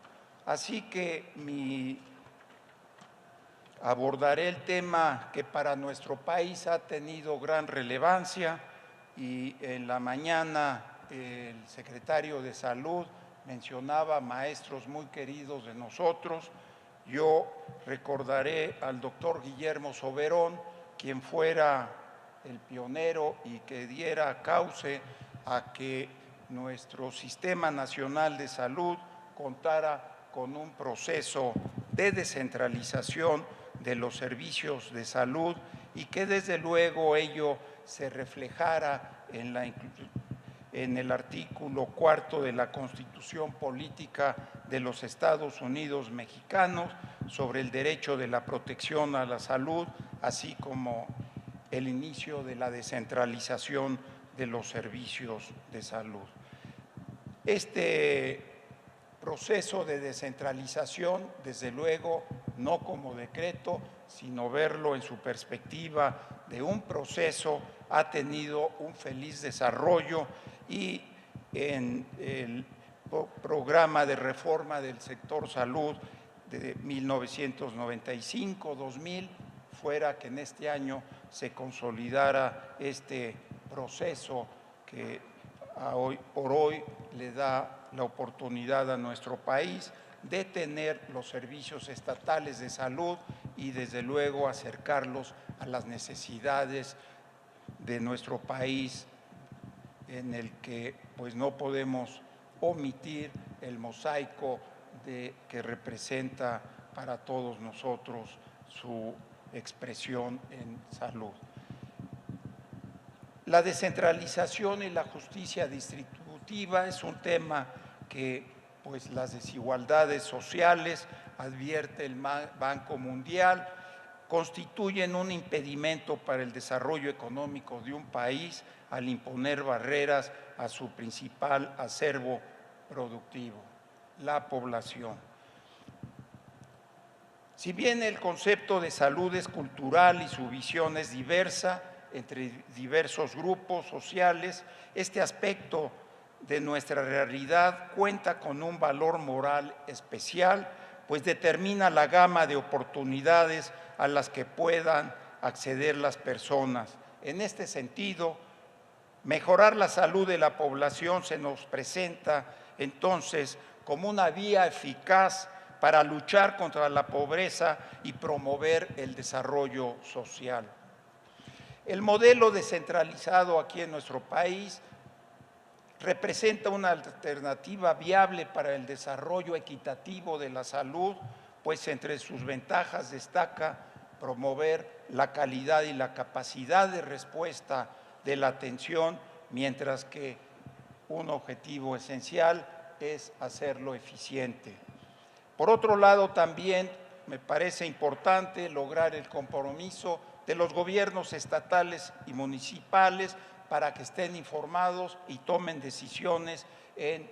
[SPEAKER 4] Así que abordaré el tema que para nuestro país ha tenido gran relevancia y en la mañana el secretario de Salud mencionaba maestros muy queridos de nosotros. Yo recordaré al doctor Guillermo Soberón, quien fuera el pionero y que diera cauce a que nuestro Sistema Nacional de Salud contara con un proceso de descentralización de los servicios de salud y que desde luego ello se reflejara en el artículo 4 de la Constitución Política de los Estados Unidos Mexicanos sobre el derecho de la protección a la salud, así como el inicio de la descentralización de los servicios de salud. Este proceso de descentralización, desde luego, no como decreto, sino verlo en su perspectiva de un proceso, ha tenido un feliz desarrollo y en el programa de reforma del sector salud de 1995-2000, fuera que en este año se consolidara este proceso que por hoy le da la oportunidad a nuestro país de tener los servicios estatales de salud y desde luego acercarlos a las necesidades de nuestro país, en el que pues no podemos omitir el mosaico que representa para todos nosotros su expresión en salud. La descentralización y la justicia distributiva es un tema que pues las desigualdades sociales, advierte el Banco Mundial, constituyen un impedimento para el desarrollo económico de un país al imponer barreras a su principal acervo productivo, la población. Si bien el concepto de salud es cultural y su visión es diversa entre diversos grupos sociales, este aspecto de nuestra realidad cuenta con un valor moral especial, pues determina la gama de oportunidades a las que puedan acceder las personas. En este sentido, mejorar la salud de la población se nos presenta entonces como una vía eficaz para luchar contra la pobreza y promover el desarrollo social. El modelo descentralizado aquí en nuestro país representa una alternativa viable para el desarrollo equitativo de la salud, pues entre sus ventajas destaca promover la calidad y la capacidad de respuesta de la atención, mientras que un objetivo esencial es hacerlo eficiente. Por otro lado, también me parece importante lograr el compromiso de los gobiernos estatales y municipales para que estén informados y tomen decisiones en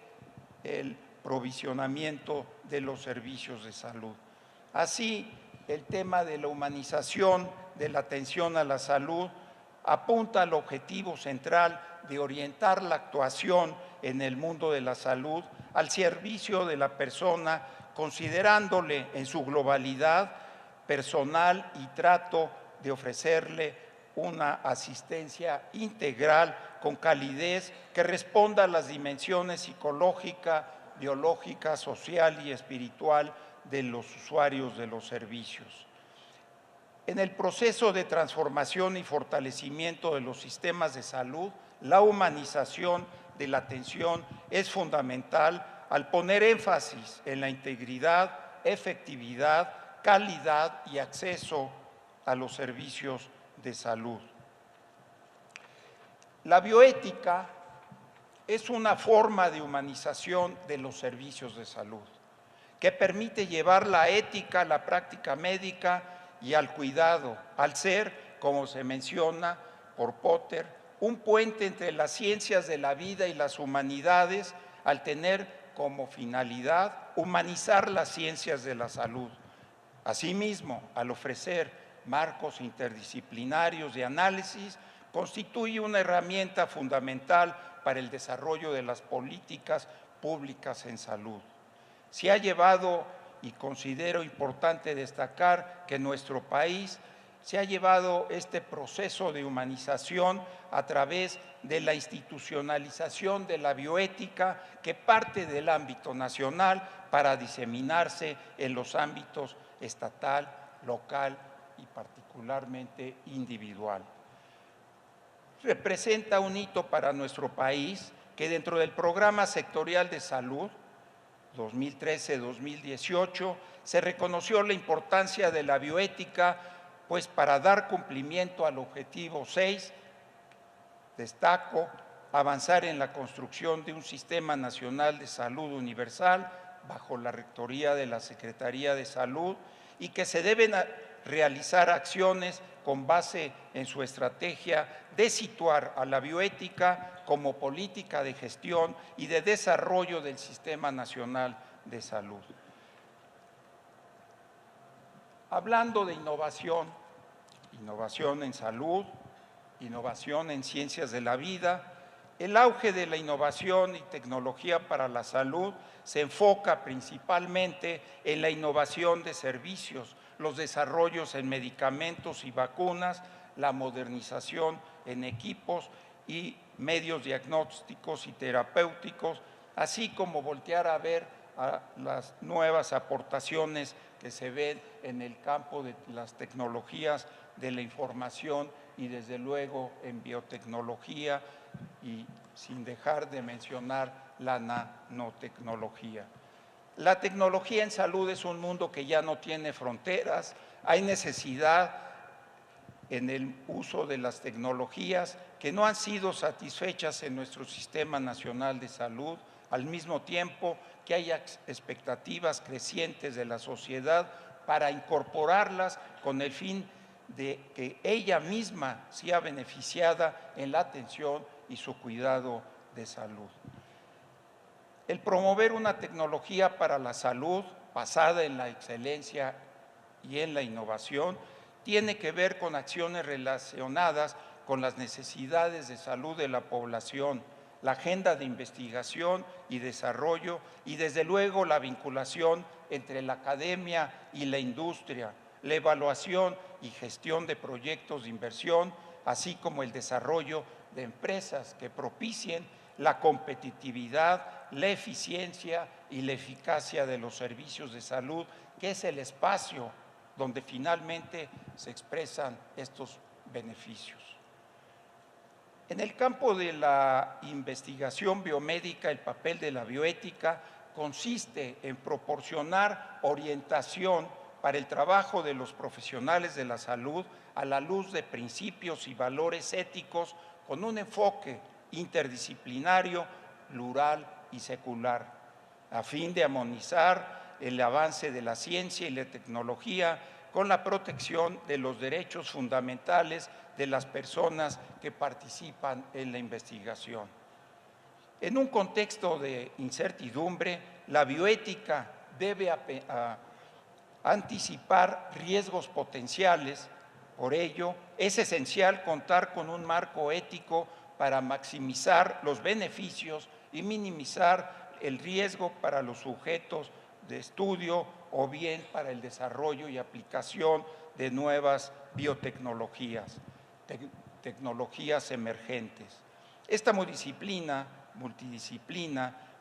[SPEAKER 4] el provisionamiento de los servicios de salud. Así, el tema de la humanización de la atención a la salud apunta al objetivo central de orientar la actuación en el mundo de la salud al servicio de la persona considerándole en su globalidad personal y trato de ofrecerle una asistencia integral con calidez que responda a las dimensiones psicológica, biológica, social y espiritual de los usuarios de los servicios. En el proceso de transformación y fortalecimiento de los sistemas de salud, la humanización de la atención es fundamental al poner énfasis en la integridad, efectividad, calidad y acceso a los servicios de salud. La bioética es una forma de humanización de los servicios de salud que permite llevar la ética a la práctica médica y al cuidado, al ser, como se menciona por Potter, un puente entre las ciencias de la vida y las humanidades, al tener como finalidad humanizar las ciencias de la salud. Asimismo, al ofrecer marcos interdisciplinarios de análisis, constituye una herramienta fundamental para el desarrollo de las políticas públicas en salud. Se ha llevado, y considero importante destacar que en nuestro país se ha llevado este proceso de humanización a través de la institucionalización de la bioética que parte del ámbito nacional para diseminarse en los ámbitos estatal, local y particularmente individual. Representa un hito para nuestro país que dentro del Programa Sectorial de Salud 2013-2018 se reconoció la importancia de la bioética, pues para dar cumplimiento al objetivo 6, destaco avanzar en la construcción de un Sistema Nacional de Salud Universal bajo la rectoría de la Secretaría de Salud y que se deben realizar acciones con base en su estrategia de situar a la bioética como política de gestión y de desarrollo del Sistema Nacional de Salud. Hablando de innovación, innovación en salud, innovación en ciencias de la vida, el auge de la innovación y tecnología para la salud se enfoca principalmente en la innovación de servicios, los desarrollos en medicamentos y vacunas, la modernización en equipos y medios diagnósticos y terapéuticos, así como voltear a ver a las nuevas aportaciones que se ven en el campo de las tecnologías de la información y desde luego en biotecnología y sin dejar de mencionar la nanotecnología. La tecnología en salud es un mundo que ya no tiene fronteras, hay necesidad en el uso de las tecnologías que no han sido satisfechas en nuestro Sistema Nacional de Salud, al mismo tiempo que hay expectativas crecientes de la sociedad para incorporarlas con el fin de que ella misma sea beneficiada en la atención y su cuidado de salud. El promover una tecnología para la salud basada en la excelencia y en la innovación tiene que ver con acciones relacionadas con las necesidades de salud de la población, la agenda de investigación y desarrollo y desde luego la vinculación entre la academia y la industria, la evaluación y gestión de proyectos de inversión, así como el desarrollo de empresas que propicien la competitividad, la eficiencia y la eficacia de los servicios de salud, que es el espacio donde finalmente se expresan estos beneficios. En el campo de la investigación biomédica, el papel de la bioética consiste en proporcionar orientación para el trabajo de los profesionales de la salud a la luz de principios y valores éticos con un enfoque interdisciplinario, plural y secular, a fin de armonizar el avance de la ciencia y la tecnología con la protección de los derechos fundamentales de las personas que participan en la investigación. En un contexto de incertidumbre, la bioética debe anticipar riesgos potenciales. Por ello, es esencial contar con un marco ético para maximizar los beneficios y minimizar el riesgo para los sujetos de estudio o bien para el desarrollo y aplicación de nuevas biotecnologías, tecnologías emergentes. Esta multidisciplina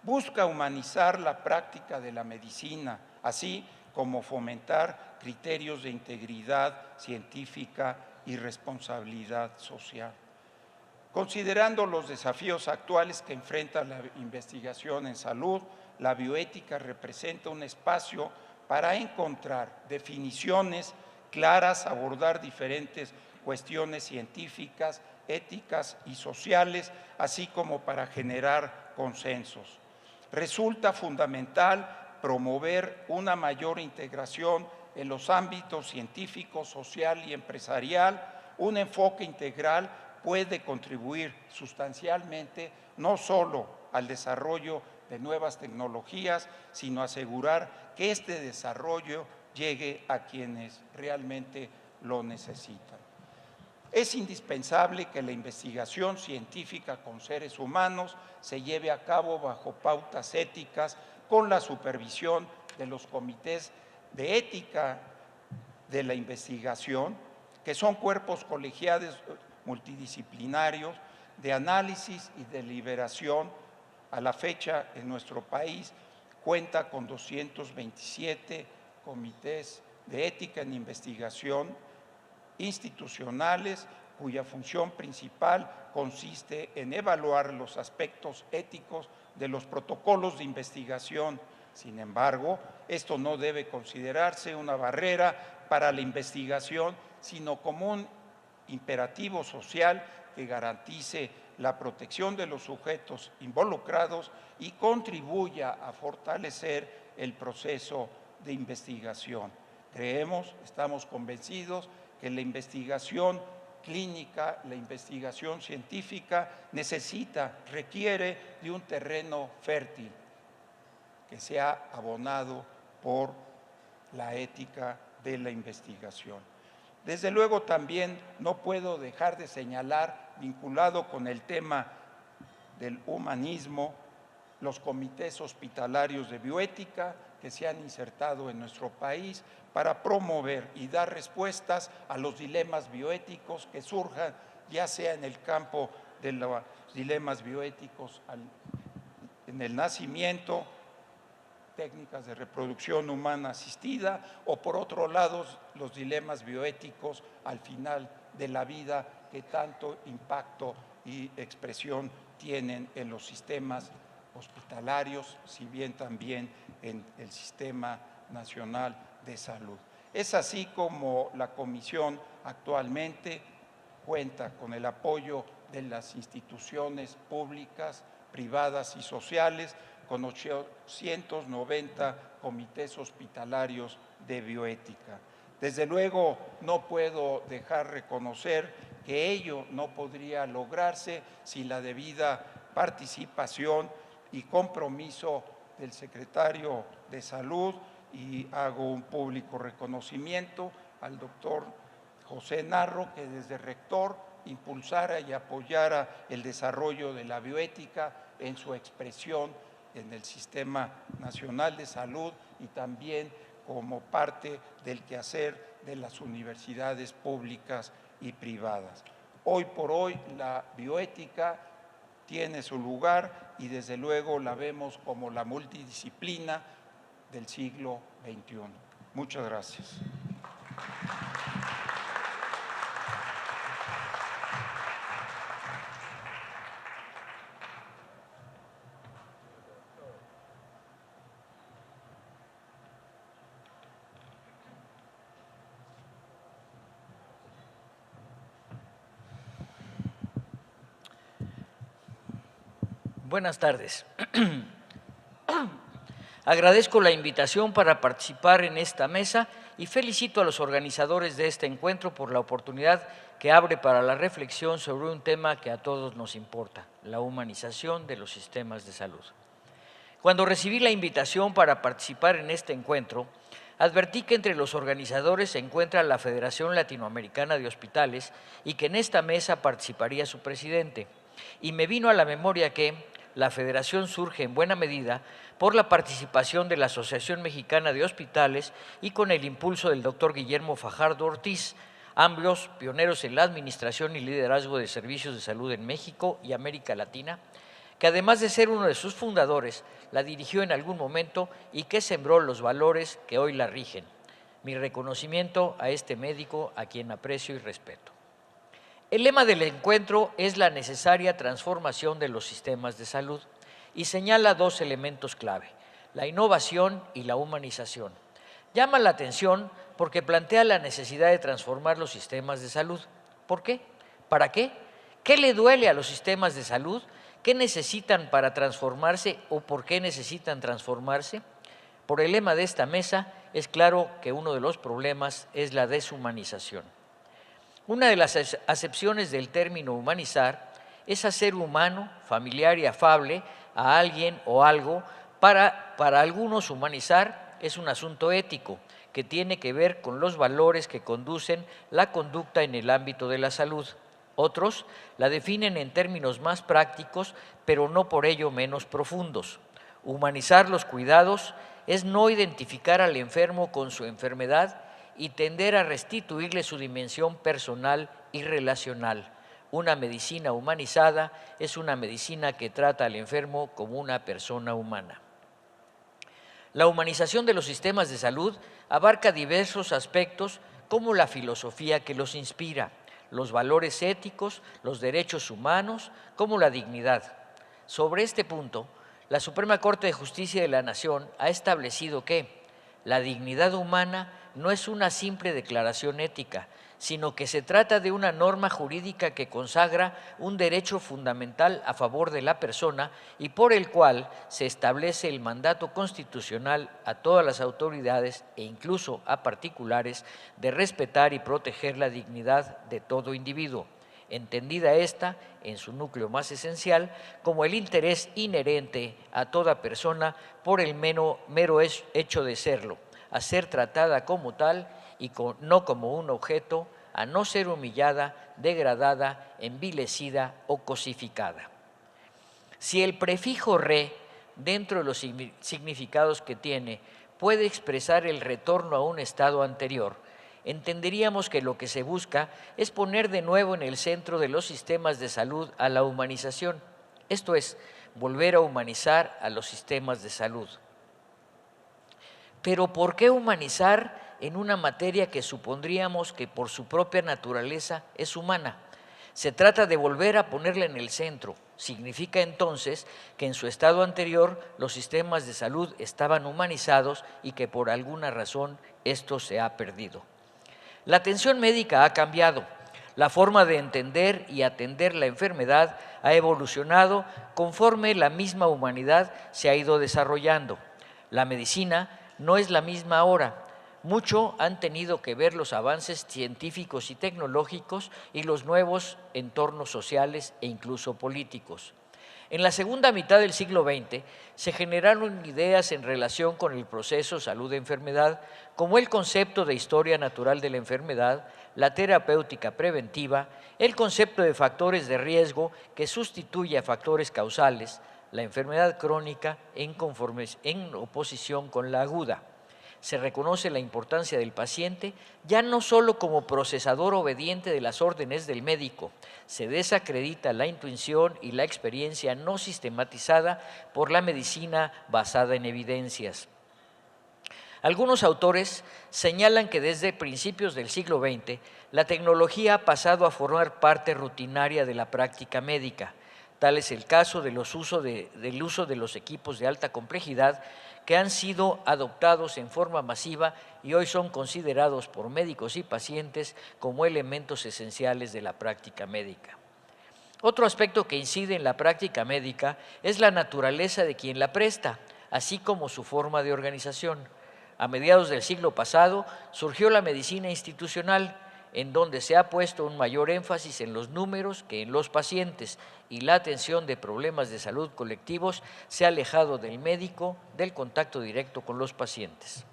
[SPEAKER 4] busca humanizar la práctica de la medicina, así como fomentar criterios de integridad científica y responsabilidad social. Considerando los desafíos actuales que enfrenta la investigación en salud, la bioética representa un espacio para encontrar definiciones claras, abordar diferentes cuestiones científicas, éticas y sociales, así como para generar consensos. Resulta fundamental promover una mayor integración en los ámbitos científico, social y empresarial. Un enfoque integral puede contribuir sustancialmente no solo al desarrollo de nuevas tecnologías, sino asegurar que este desarrollo llegue a quienes realmente lo necesitan. Es indispensable que la investigación científica con seres humanos se lleve a cabo bajo pautas éticas con la supervisión de los comités de ética de la investigación, que son cuerpos colegiados multidisciplinarios de análisis y deliberación. A la fecha, en nuestro país cuenta con 227 comités de ética en investigación institucionales, cuya función principal consiste en evaluar los aspectos éticos de los protocolos de investigación. Sin embargo, esto no debe considerarse una barrera para la investigación, sino como un imperativo social que garantice la protección de los sujetos involucrados y contribuya a fortalecer el proceso de investigación. Estamos convencidos que la investigación clínica, la investigación científica requiere de un terreno fértil que sea abonado por la ética de la investigación. Desde luego también no puedo dejar de señalar, vinculado con el tema del humanismo, los comités hospitalarios de bioética que se han insertado en nuestro país para promover y dar respuestas a los dilemas bioéticos que surjan, ya sea en el campo de los dilemas bioéticos en el nacimiento, técnicas de reproducción humana asistida, o por otro lado los dilemas bioéticos al final de la vida que tanto impacto y expresión tienen en los sistemas hospitalarios, si bien también en el Sistema Nacional de Salud. Es así como la Comisión actualmente cuenta con el apoyo de las instituciones públicas, privadas y sociales, con 890 comités hospitalarios de bioética. Desde luego, no puedo dejar reconocer que ello no podría lograrse sin la debida participación y compromiso del secretario de Salud, y hago un público reconocimiento al doctor José Narro, que desde rector impulsara y apoyara el desarrollo de la bioética en su expresión en el Sistema Nacional de Salud y también como parte del quehacer de las universidades públicas y privadas. Hoy por hoy la bioética tiene su lugar y desde luego la vemos como la multidisciplina del siglo XXI. Muchas gracias.
[SPEAKER 5] Buenas tardes. Agradezco la invitación para participar en esta mesa y felicito a los organizadores de este encuentro por la oportunidad que abre para la reflexión sobre un tema que a todos nos importa, la humanización de los sistemas de salud. Cuando recibí la invitación para participar en este encuentro, advertí que entre los organizadores se encuentra la Federación Latinoamericana de Hospitales y que en esta mesa participaría su presidente. Y me vino a la memoria que, la federación surge en buena medida por la participación de la Asociación Mexicana de Hospitales y con el impulso del doctor Guillermo Fajardo Ortiz, ambos pioneros en la administración y liderazgo de servicios de salud en México y América Latina, que además de ser uno de sus fundadores, la dirigió en algún momento y que sembró los valores que hoy la rigen. Mi reconocimiento a este médico, a quien aprecio y respeto. El lema del encuentro es la necesaria transformación de los sistemas de salud y señala dos elementos clave, la innovación y la humanización. Llama la atención porque plantea la necesidad de transformar los sistemas de salud. ¿Por qué? ¿Para qué? ¿Qué le duele a los sistemas de salud? ¿Qué necesitan para transformarse o por qué necesitan transformarse? Por el lema de esta mesa, es claro que uno de los problemas es la deshumanización. Una de las acepciones del término humanizar es hacer humano, familiar y afable a alguien o algo. Para algunos, humanizar es un asunto ético que tiene que ver con los valores que conducen la conducta en el ámbito de la salud. Otros la definen en términos más prácticos, pero no por ello menos profundos. Humanizar los cuidados es no identificar al enfermo con su enfermedad y tender a restituirle su dimensión personal y relacional. Una medicina humanizada es una medicina que trata al enfermo como una persona humana. La humanización de los sistemas de salud abarca diversos aspectos como la filosofía que los inspira, los valores éticos, los derechos humanos, como la dignidad. Sobre este punto, la Suprema Corte de Justicia de la Nación ha establecido que la dignidad humana no es una simple declaración ética, sino que se trata de una norma jurídica que consagra un derecho fundamental a favor de la persona y por el cual se establece el mandato constitucional a todas las autoridades e incluso a particulares de respetar y proteger la dignidad de todo individuo, entendida esta, en su núcleo más esencial, como el interés inherente a toda persona por el mero hecho de serlo, a ser tratada como tal y no como un objeto, a no ser humillada, degradada, envilecida o cosificada. Si el prefijo re, dentro de los significados que tiene, puede expresar el retorno a un estado anterior, entenderíamos que lo que se busca es poner de nuevo en el centro de los sistemas de salud a la humanización, esto es, volver a humanizar a los sistemas de salud. Pero ¿por qué humanizar en una materia que supondríamos que por su propia naturaleza es humana? Se trata de volver a ponerla en el centro. Significa entonces que en su estado anterior los sistemas de salud estaban humanizados y que por alguna razón esto se ha perdido. La atención médica ha cambiado. La forma de entender y atender la enfermedad ha evolucionado conforme la misma humanidad se ha ido desarrollando. La medicina no es la misma ahora. Mucho han tenido que ver los avances científicos y tecnológicos y los nuevos entornos sociales e incluso políticos. En la segunda mitad del siglo XX se generaron ideas en relación con el proceso salud-enfermedad, como el concepto de historia natural de la enfermedad, la terapéutica preventiva, el concepto de factores de riesgo que sustituye a factores causales, la enfermedad crónica en oposición con la aguda. Se reconoce la importancia del paciente ya no solo como procesador obediente de las órdenes del médico, se desacredita la intuición y la experiencia no sistematizada por la medicina basada en evidencias. Algunos autores señalan que desde principios del siglo XX la tecnología ha pasado a formar parte rutinaria de la práctica médica. Tal es el caso del uso de los equipos de alta complejidad que han sido adoptados en forma masiva y hoy son considerados por médicos y pacientes como elementos esenciales de la práctica médica. Otro aspecto que incide en la práctica médica es la naturaleza de quien la presta, así como su forma de organización. A mediados del siglo pasado surgió la medicina institucional, en donde se ha puesto un mayor énfasis en los números que en los pacientes y la atención de problemas de salud colectivos se ha alejado del médico, del contacto directo con los pacientes.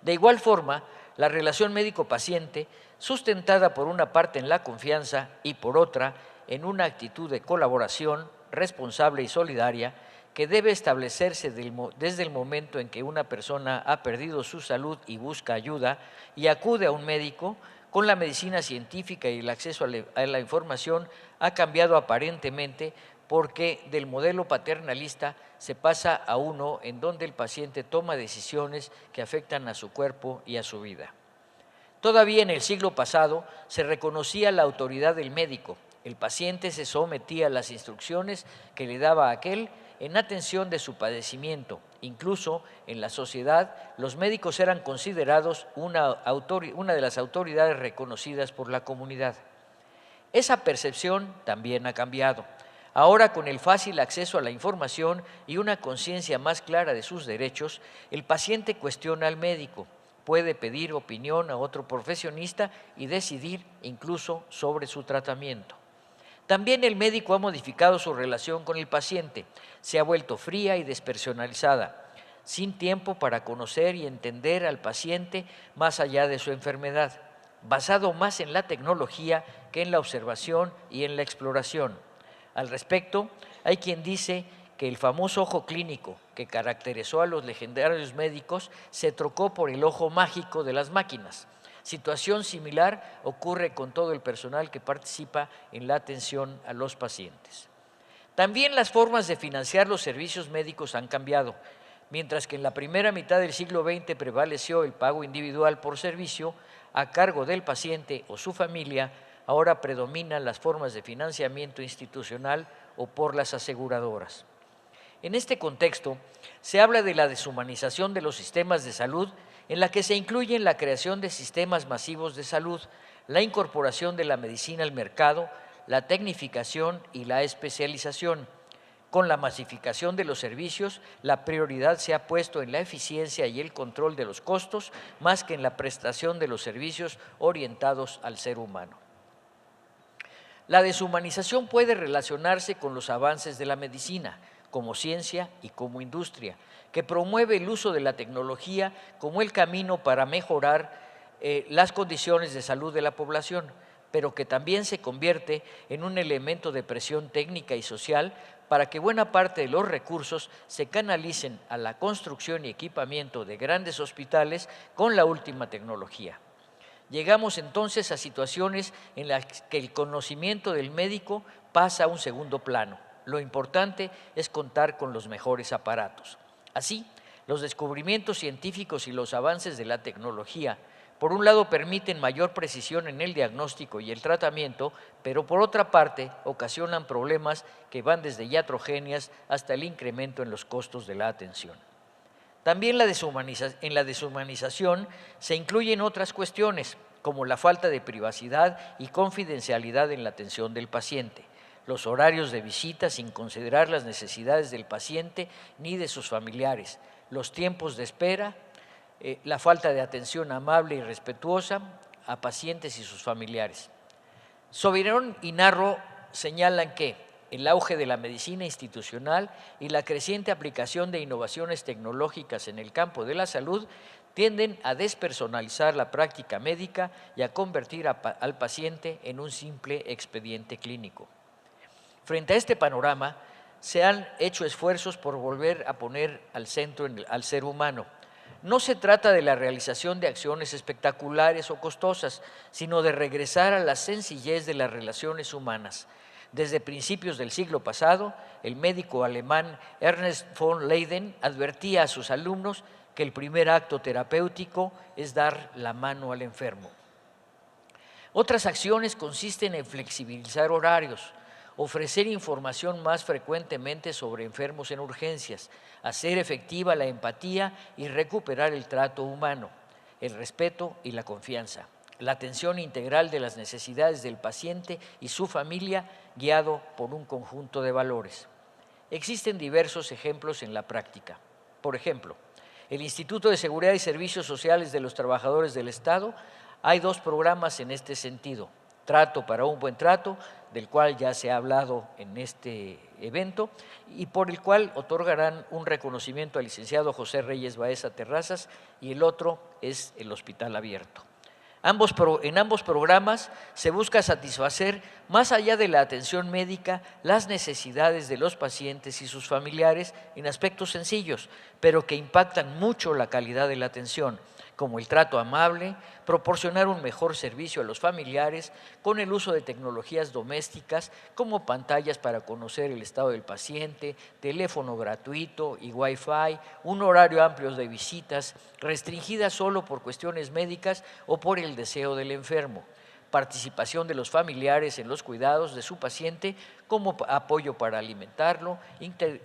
[SPEAKER 5] De igual forma, la relación médico-paciente, sustentada por una parte en la confianza y por otra en una actitud de colaboración, responsable y solidaria que debe establecerse desde el momento en que una persona ha perdido su salud y busca ayuda y acude a un médico. Con la medicina científica y el acceso a la información ha cambiado aparentemente, porque del modelo paternalista se pasa a uno en donde el paciente toma decisiones que afectan a su cuerpo y a su vida. Todavía en el siglo pasado se reconocía la autoridad del médico. El paciente se sometía a las instrucciones que le daba aquel en atención de su padecimiento. Incluso en la sociedad, los médicos eran considerados una de las autoridades reconocidas por la comunidad. Esa percepción también ha cambiado. Ahora, con el fácil acceso a la información y una conciencia más clara de sus derechos, el paciente cuestiona al médico, puede pedir opinión a otro profesionista y decidir incluso sobre su tratamiento. También el médico ha modificado su relación con el paciente, se ha vuelto fría y despersonalizada, sin tiempo para conocer y entender al paciente más allá de su enfermedad, basado más en la tecnología que en la observación y en la exploración. Al respecto, hay quien dice que el famoso ojo clínico que caracterizó a los legendarios médicos se trocó por el ojo mágico de las máquinas. Situación similar ocurre con todo el personal que participa en la atención a los pacientes. También las formas de financiar los servicios médicos han cambiado. Mientras que en la primera mitad del siglo XX prevaleció el pago individual por servicio a cargo del paciente o su familia, ahora predominan las formas de financiamiento institucional o por las aseguradoras. En este contexto, se habla de la deshumanización de los sistemas de salud, en la que se incluyen la creación de sistemas masivos de salud, la incorporación de la medicina al mercado, la tecnificación y la especialización. Con la masificación de los servicios, la prioridad se ha puesto en la eficiencia y el control de los costos, más que en la prestación de los servicios orientados al ser humano. La deshumanización puede relacionarse con los avances de la medicina, como ciencia y como industria, que promueve el uso de la tecnología como el camino para mejorar las condiciones de salud de la población, pero que también se convierte en un elemento de presión técnica y social para que buena parte de los recursos se canalicen a la construcción y equipamiento de grandes hospitales con la última tecnología. Llegamos entonces a situaciones en las que el conocimiento del médico pasa a un segundo plano. Lo importante es contar con los mejores aparatos. Así, los descubrimientos científicos y los avances de la tecnología, por un lado, permiten mayor precisión en el diagnóstico y el tratamiento, pero por otra parte, ocasionan problemas que van desde iatrogenias hasta el incremento en los costos de la atención. También en la deshumanización se incluyen otras cuestiones, como la falta de privacidad y confidencialidad en la atención del paciente, los horarios de visita sin considerar las necesidades del paciente ni de sus familiares, los tiempos de espera, la falta de atención amable y respetuosa a pacientes y sus familiares. Soberón y Narro señalan que el auge de la medicina institucional y la creciente aplicación de innovaciones tecnológicas en el campo de la salud tienden a despersonalizar la práctica médica y a convertir al paciente en un simple expediente clínico. Frente a este panorama, se han hecho esfuerzos por volver a poner al centro al ser humano. No se trata de la realización de acciones espectaculares o costosas, sino de regresar a la sencillez de las relaciones humanas. Desde principios del siglo pasado, el médico alemán Ernst von Leyden advertía a sus alumnos que el primer acto terapéutico es dar la mano al enfermo. Otras acciones consisten en flexibilizar horarios, ofrecer información más frecuentemente sobre enfermos en urgencias, hacer efectiva la empatía y recuperar el trato humano, el respeto y la confianza, la atención integral de las necesidades del paciente y su familia, guiado por un conjunto de valores. Existen diversos ejemplos en la práctica. Por ejemplo, el Instituto de Seguridad y Servicios Sociales de los Trabajadores del Estado, hay 2 programas en este sentido: Trato para un buen trato, del cual ya se ha hablado en este evento, y por el cual otorgarán un reconocimiento al licenciado José Reyes Baeza Terrazas, y el otro es el Hospital Abierto. En ambos programas se busca satisfacer, más allá de la atención médica, las necesidades de los pacientes y sus familiares en aspectos sencillos, pero que impactan mucho la calidad de la atención, como el trato amable, proporcionar un mejor servicio a los familiares con el uso de tecnologías domésticas como pantallas para conocer el estado del paciente, teléfono gratuito y Wi-Fi, un horario amplio de visitas, restringidas solo por cuestiones médicas o por el deseo del enfermo, participación de los familiares en los cuidados de su paciente como apoyo para alimentarlo,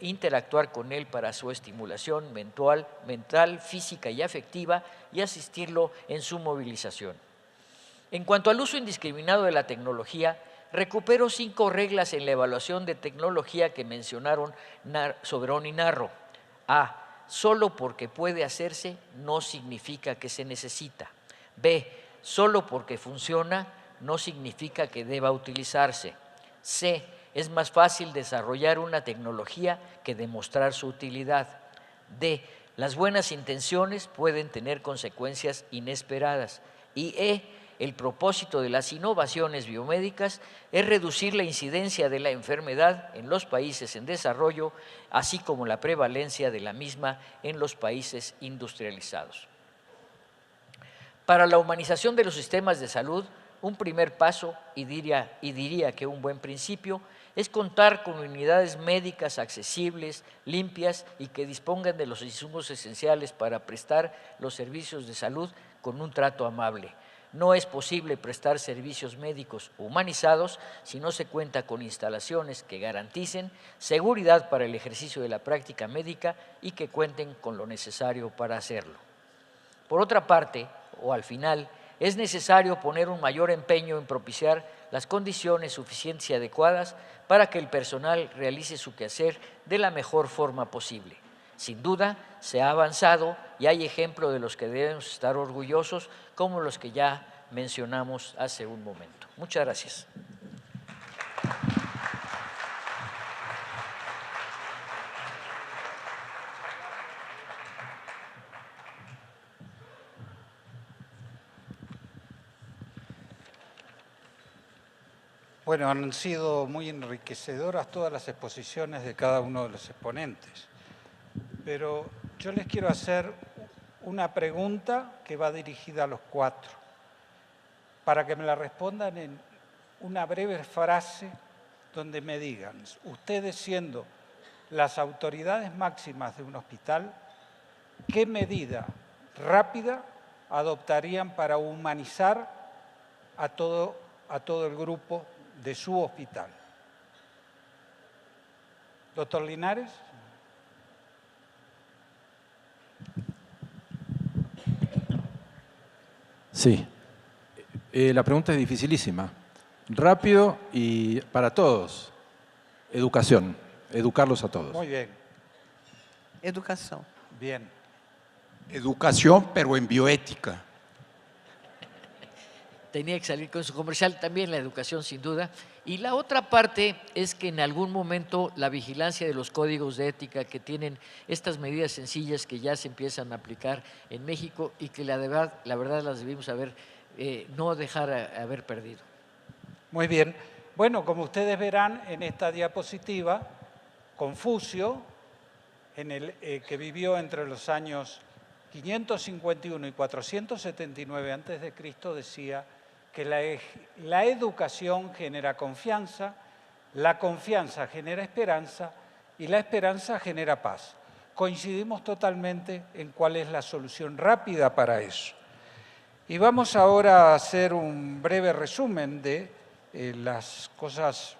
[SPEAKER 5] interactuar con él para su estimulación mental, física y afectiva y asistirlo en su movilización. En cuanto al uso indiscriminado de la tecnología, recupero 5 reglas en la evaluación de tecnología que mencionaron Soberón y Narro. A. Solo porque puede hacerse no significa que se necesita. B. Solo porque funciona no significa que deba utilizarse. C. Es más fácil desarrollar una tecnología que demostrar su utilidad. D. Las buenas intenciones pueden tener consecuencias inesperadas. Y E. El propósito de las innovaciones biomédicas es reducir la incidencia de la enfermedad en los países en desarrollo, así como la prevalencia de la misma en los países industrializados. Para la humanización de los sistemas de salud, un primer paso, y diría que un buen principio, es contar con unidades médicas accesibles, limpias y que dispongan de los insumos esenciales para prestar los servicios de salud con un trato amable. No es posible prestar servicios médicos humanizados si no se cuenta con instalaciones que garanticen seguridad para el ejercicio de la práctica médica y que cuenten con lo necesario para hacerlo. Por otra parte, o al final, es necesario poner un mayor empeño en propiciar las condiciones suficientes y adecuadas para que el personal realice su quehacer de la mejor forma posible. Sin duda, se ha avanzado y hay ejemplos de los que debemos estar orgullosos, como los que ya mencionamos hace un momento. Muchas gracias.
[SPEAKER 1] Bueno, han sido muy enriquecedoras todas las exposiciones de cada uno de los exponentes, pero yo les quiero hacer una pregunta que va dirigida a los 4, para que me la respondan en una breve frase donde me digan, ustedes siendo las autoridades máximas de un hospital, ¿qué medida rápida adoptarían para humanizar a todo el grupo de su hospital? Doctor Linares.
[SPEAKER 2] Sí, la pregunta es dificilísima. Rápido y para todos. Educación, educarlos a todos.
[SPEAKER 1] Muy bien.
[SPEAKER 3] Educação.
[SPEAKER 1] Bien.
[SPEAKER 4] Educación, pero en bioética.
[SPEAKER 5] Tenía que salir con su comercial, también la educación sin duda. Y la otra parte es que en algún momento la vigilancia de los códigos de ética que tienen estas medidas sencillas que ya se empiezan a aplicar en México y que la verdad las debimos no dejar haber perdido.
[SPEAKER 1] Muy bien. Bueno, como ustedes verán en esta diapositiva, Confucio, que vivió entre los años 551 y 479 a.C., decía que la educación genera confianza, la confianza genera esperanza y la esperanza genera paz. Coincidimos totalmente en cuál es la solución rápida para eso. Y vamos ahora a hacer un breve resumen de las cosas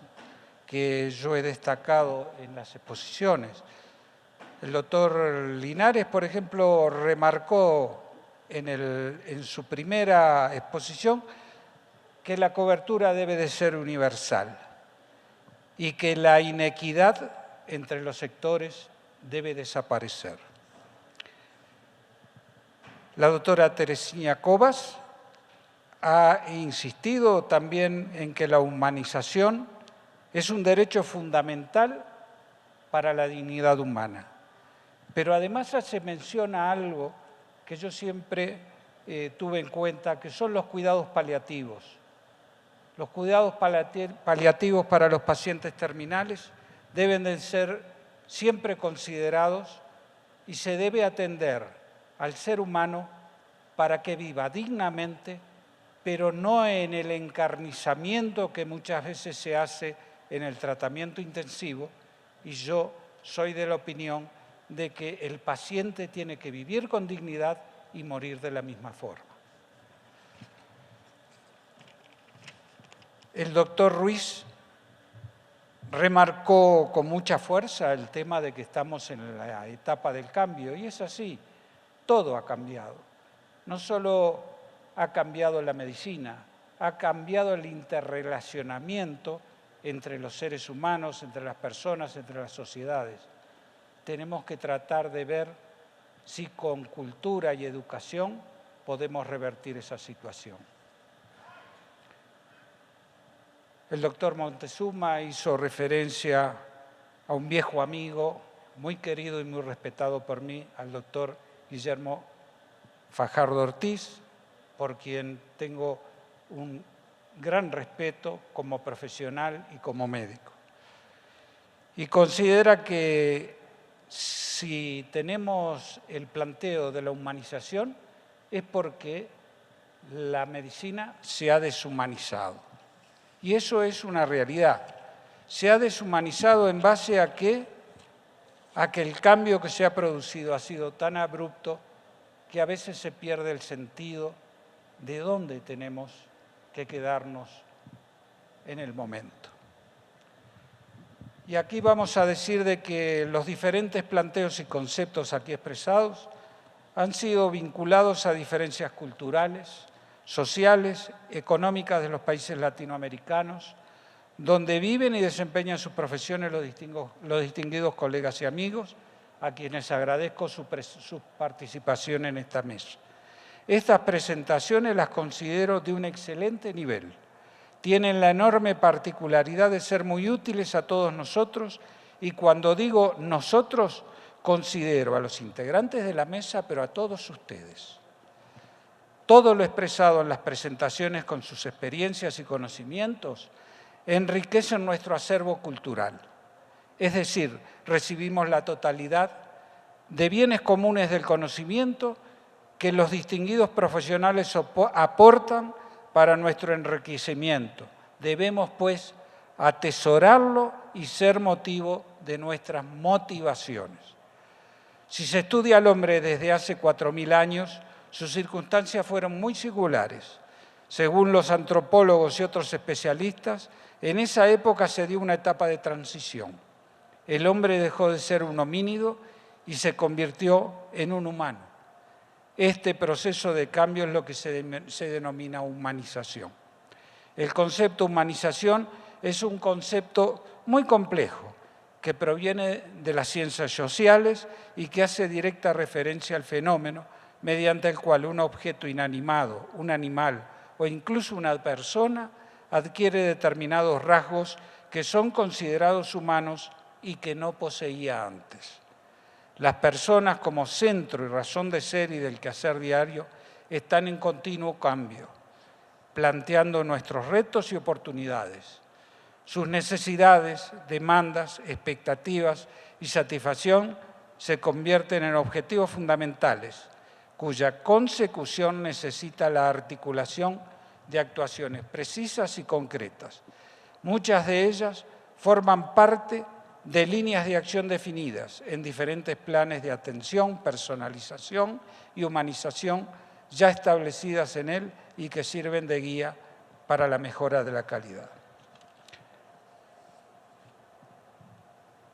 [SPEAKER 1] que yo he destacado en las exposiciones. El doctor Linares, por ejemplo, remarcó en su primera exposición que la cobertura debe de ser universal y que la inequidad entre los sectores debe desaparecer. La doctora Teresina Cobas ha insistido también en que la humanización es un derecho fundamental para la dignidad humana. Pero además se menciona algo que yo siempre tuve en cuenta, que son los cuidados paliativos. Los cuidados paliativos para los pacientes terminales deben de ser siempre considerados y se debe atender al ser humano para que viva dignamente, pero no en el encarnizamiento que muchas veces se hace en el tratamiento intensivo, y yo soy de la opinión de que el paciente tiene que vivir con dignidad y morir de la misma forma. El doctor Ruiz remarcó con mucha fuerza el tema de que estamos en la etapa del cambio, y es así, todo ha cambiado. No solo ha cambiado la medicina, ha cambiado el interrelacionamiento entre los seres humanos, entre las personas, entre las sociedades. Tenemos que tratar de ver si con cultura y educación podemos revertir esa situación. El doctor Montezuma hizo referencia a un viejo amigo, muy querido y muy respetado por mí, al doctor Guillermo Fajardo Ortiz, por quien tengo un gran respeto como profesional y como médico. Y considera que si tenemos el planteo de la humanización es porque la medicina se ha deshumanizado. Y eso es una realidad. Se ha deshumanizado en base a que el cambio que se ha producido ha sido tan abrupto que a veces se pierde el sentido de dónde tenemos que quedarnos en el momento. Y aquí vamos a decir de que los diferentes planteos y conceptos aquí expresados han sido vinculados a diferencias culturales, sociales, económicas de los países latinoamericanos, donde viven y desempeñan sus profesiones los distinguidos colegas y amigos, a quienes agradezco su participación en esta mesa. Estas presentaciones las considero de un excelente nivel. Tienen la enorme particularidad de ser muy útiles a todos nosotros, y cuando digo nosotros, considero a los integrantes de la mesa, pero a todos ustedes. Todo lo expresado en las presentaciones con sus experiencias y conocimientos enriquecen nuestro acervo cultural. Es decir, recibimos la totalidad de bienes comunes del conocimiento que los distinguidos profesionales aportan para nuestro enriquecimiento. Debemos, pues, atesorarlo y ser motivo de nuestras motivaciones. Si se estudia al hombre desde hace 4000 años, sus circunstancias fueron muy singulares. Según los antropólogos y otros especialistas, en esa época se dio una etapa de transición. El hombre dejó de ser un homínido y se convirtió en un humano. Este proceso de cambio es lo que se denomina humanización. El concepto humanización es un concepto muy complejo que proviene de las ciencias sociales y que hace directa referencia al fenómeno mediante el cual un objeto inanimado, un animal o incluso una persona adquiere determinados rasgos que son considerados humanos y que no poseía antes. Las personas como centro y razón de ser y del quehacer diario están en continuo cambio, planteando nuestros retos y oportunidades. Sus necesidades, demandas, expectativas y satisfacción se convierten en objetivos fundamentales, cuya consecución necesita la articulación de actuaciones precisas y concretas. Muchas de ellas forman parte de líneas de acción definidas en diferentes planes de atención, personalización y humanización ya establecidas en él y que sirven de guía para la mejora de la calidad.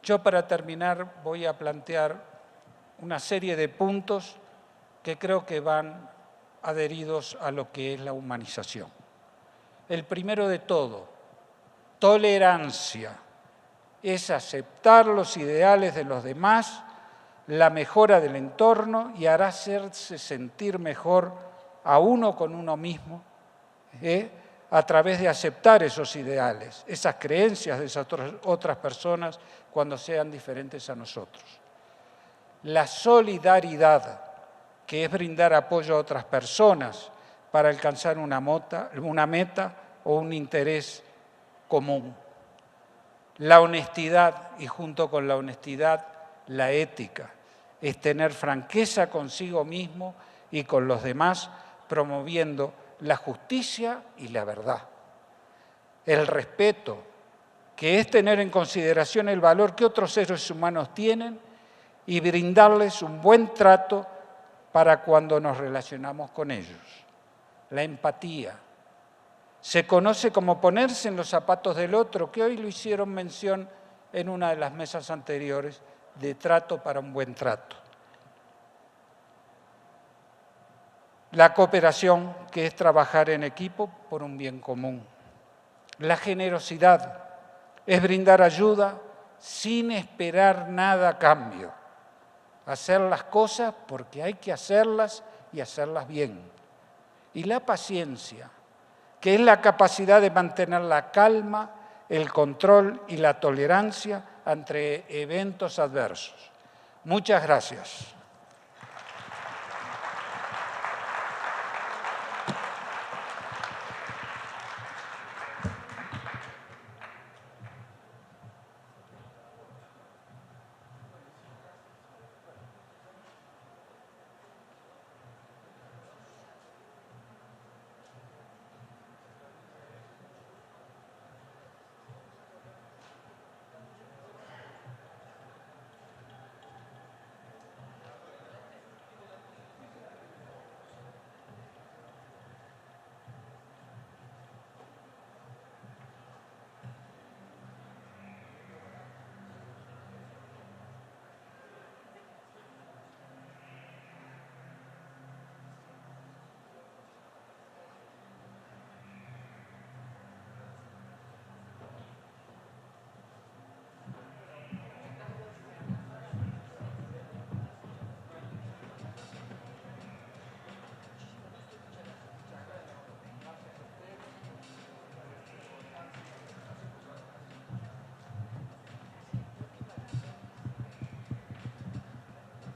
[SPEAKER 1] Yo, para terminar, voy a plantear una serie de puntos que creo que van adheridos a lo que es la humanización. El primero de todo, tolerancia. Es aceptar los ideales de los demás, la mejora del entorno y hará hacerse sentir mejor a uno con uno mismo, a través de aceptar esos ideales, esas creencias de esas otras personas cuando sean diferentes a nosotros. La solidaridad, que es brindar apoyo a otras personas para alcanzar una meta o un interés común. La honestidad, y junto con la honestidad, la ética, es tener franqueza consigo mismo y con los demás, promoviendo la justicia y la verdad. El respeto, que es tener en consideración el valor que otros seres humanos tienen y brindarles un buen trato para cuando nos relacionamos con ellos. La empatía se conoce como ponerse en los zapatos del otro, que hoy lo hicieron mención en una de las mesas anteriores, de trato para un buen trato. La cooperación, que es trabajar en equipo por un bien común. La generosidad es brindar ayuda sin esperar nada a cambio. Hacer las cosas porque hay que hacerlas y hacerlas bien. Y la paciencia, que es la capacidad de mantener la calma, el control y la tolerancia ante eventos adversos. Muchas gracias.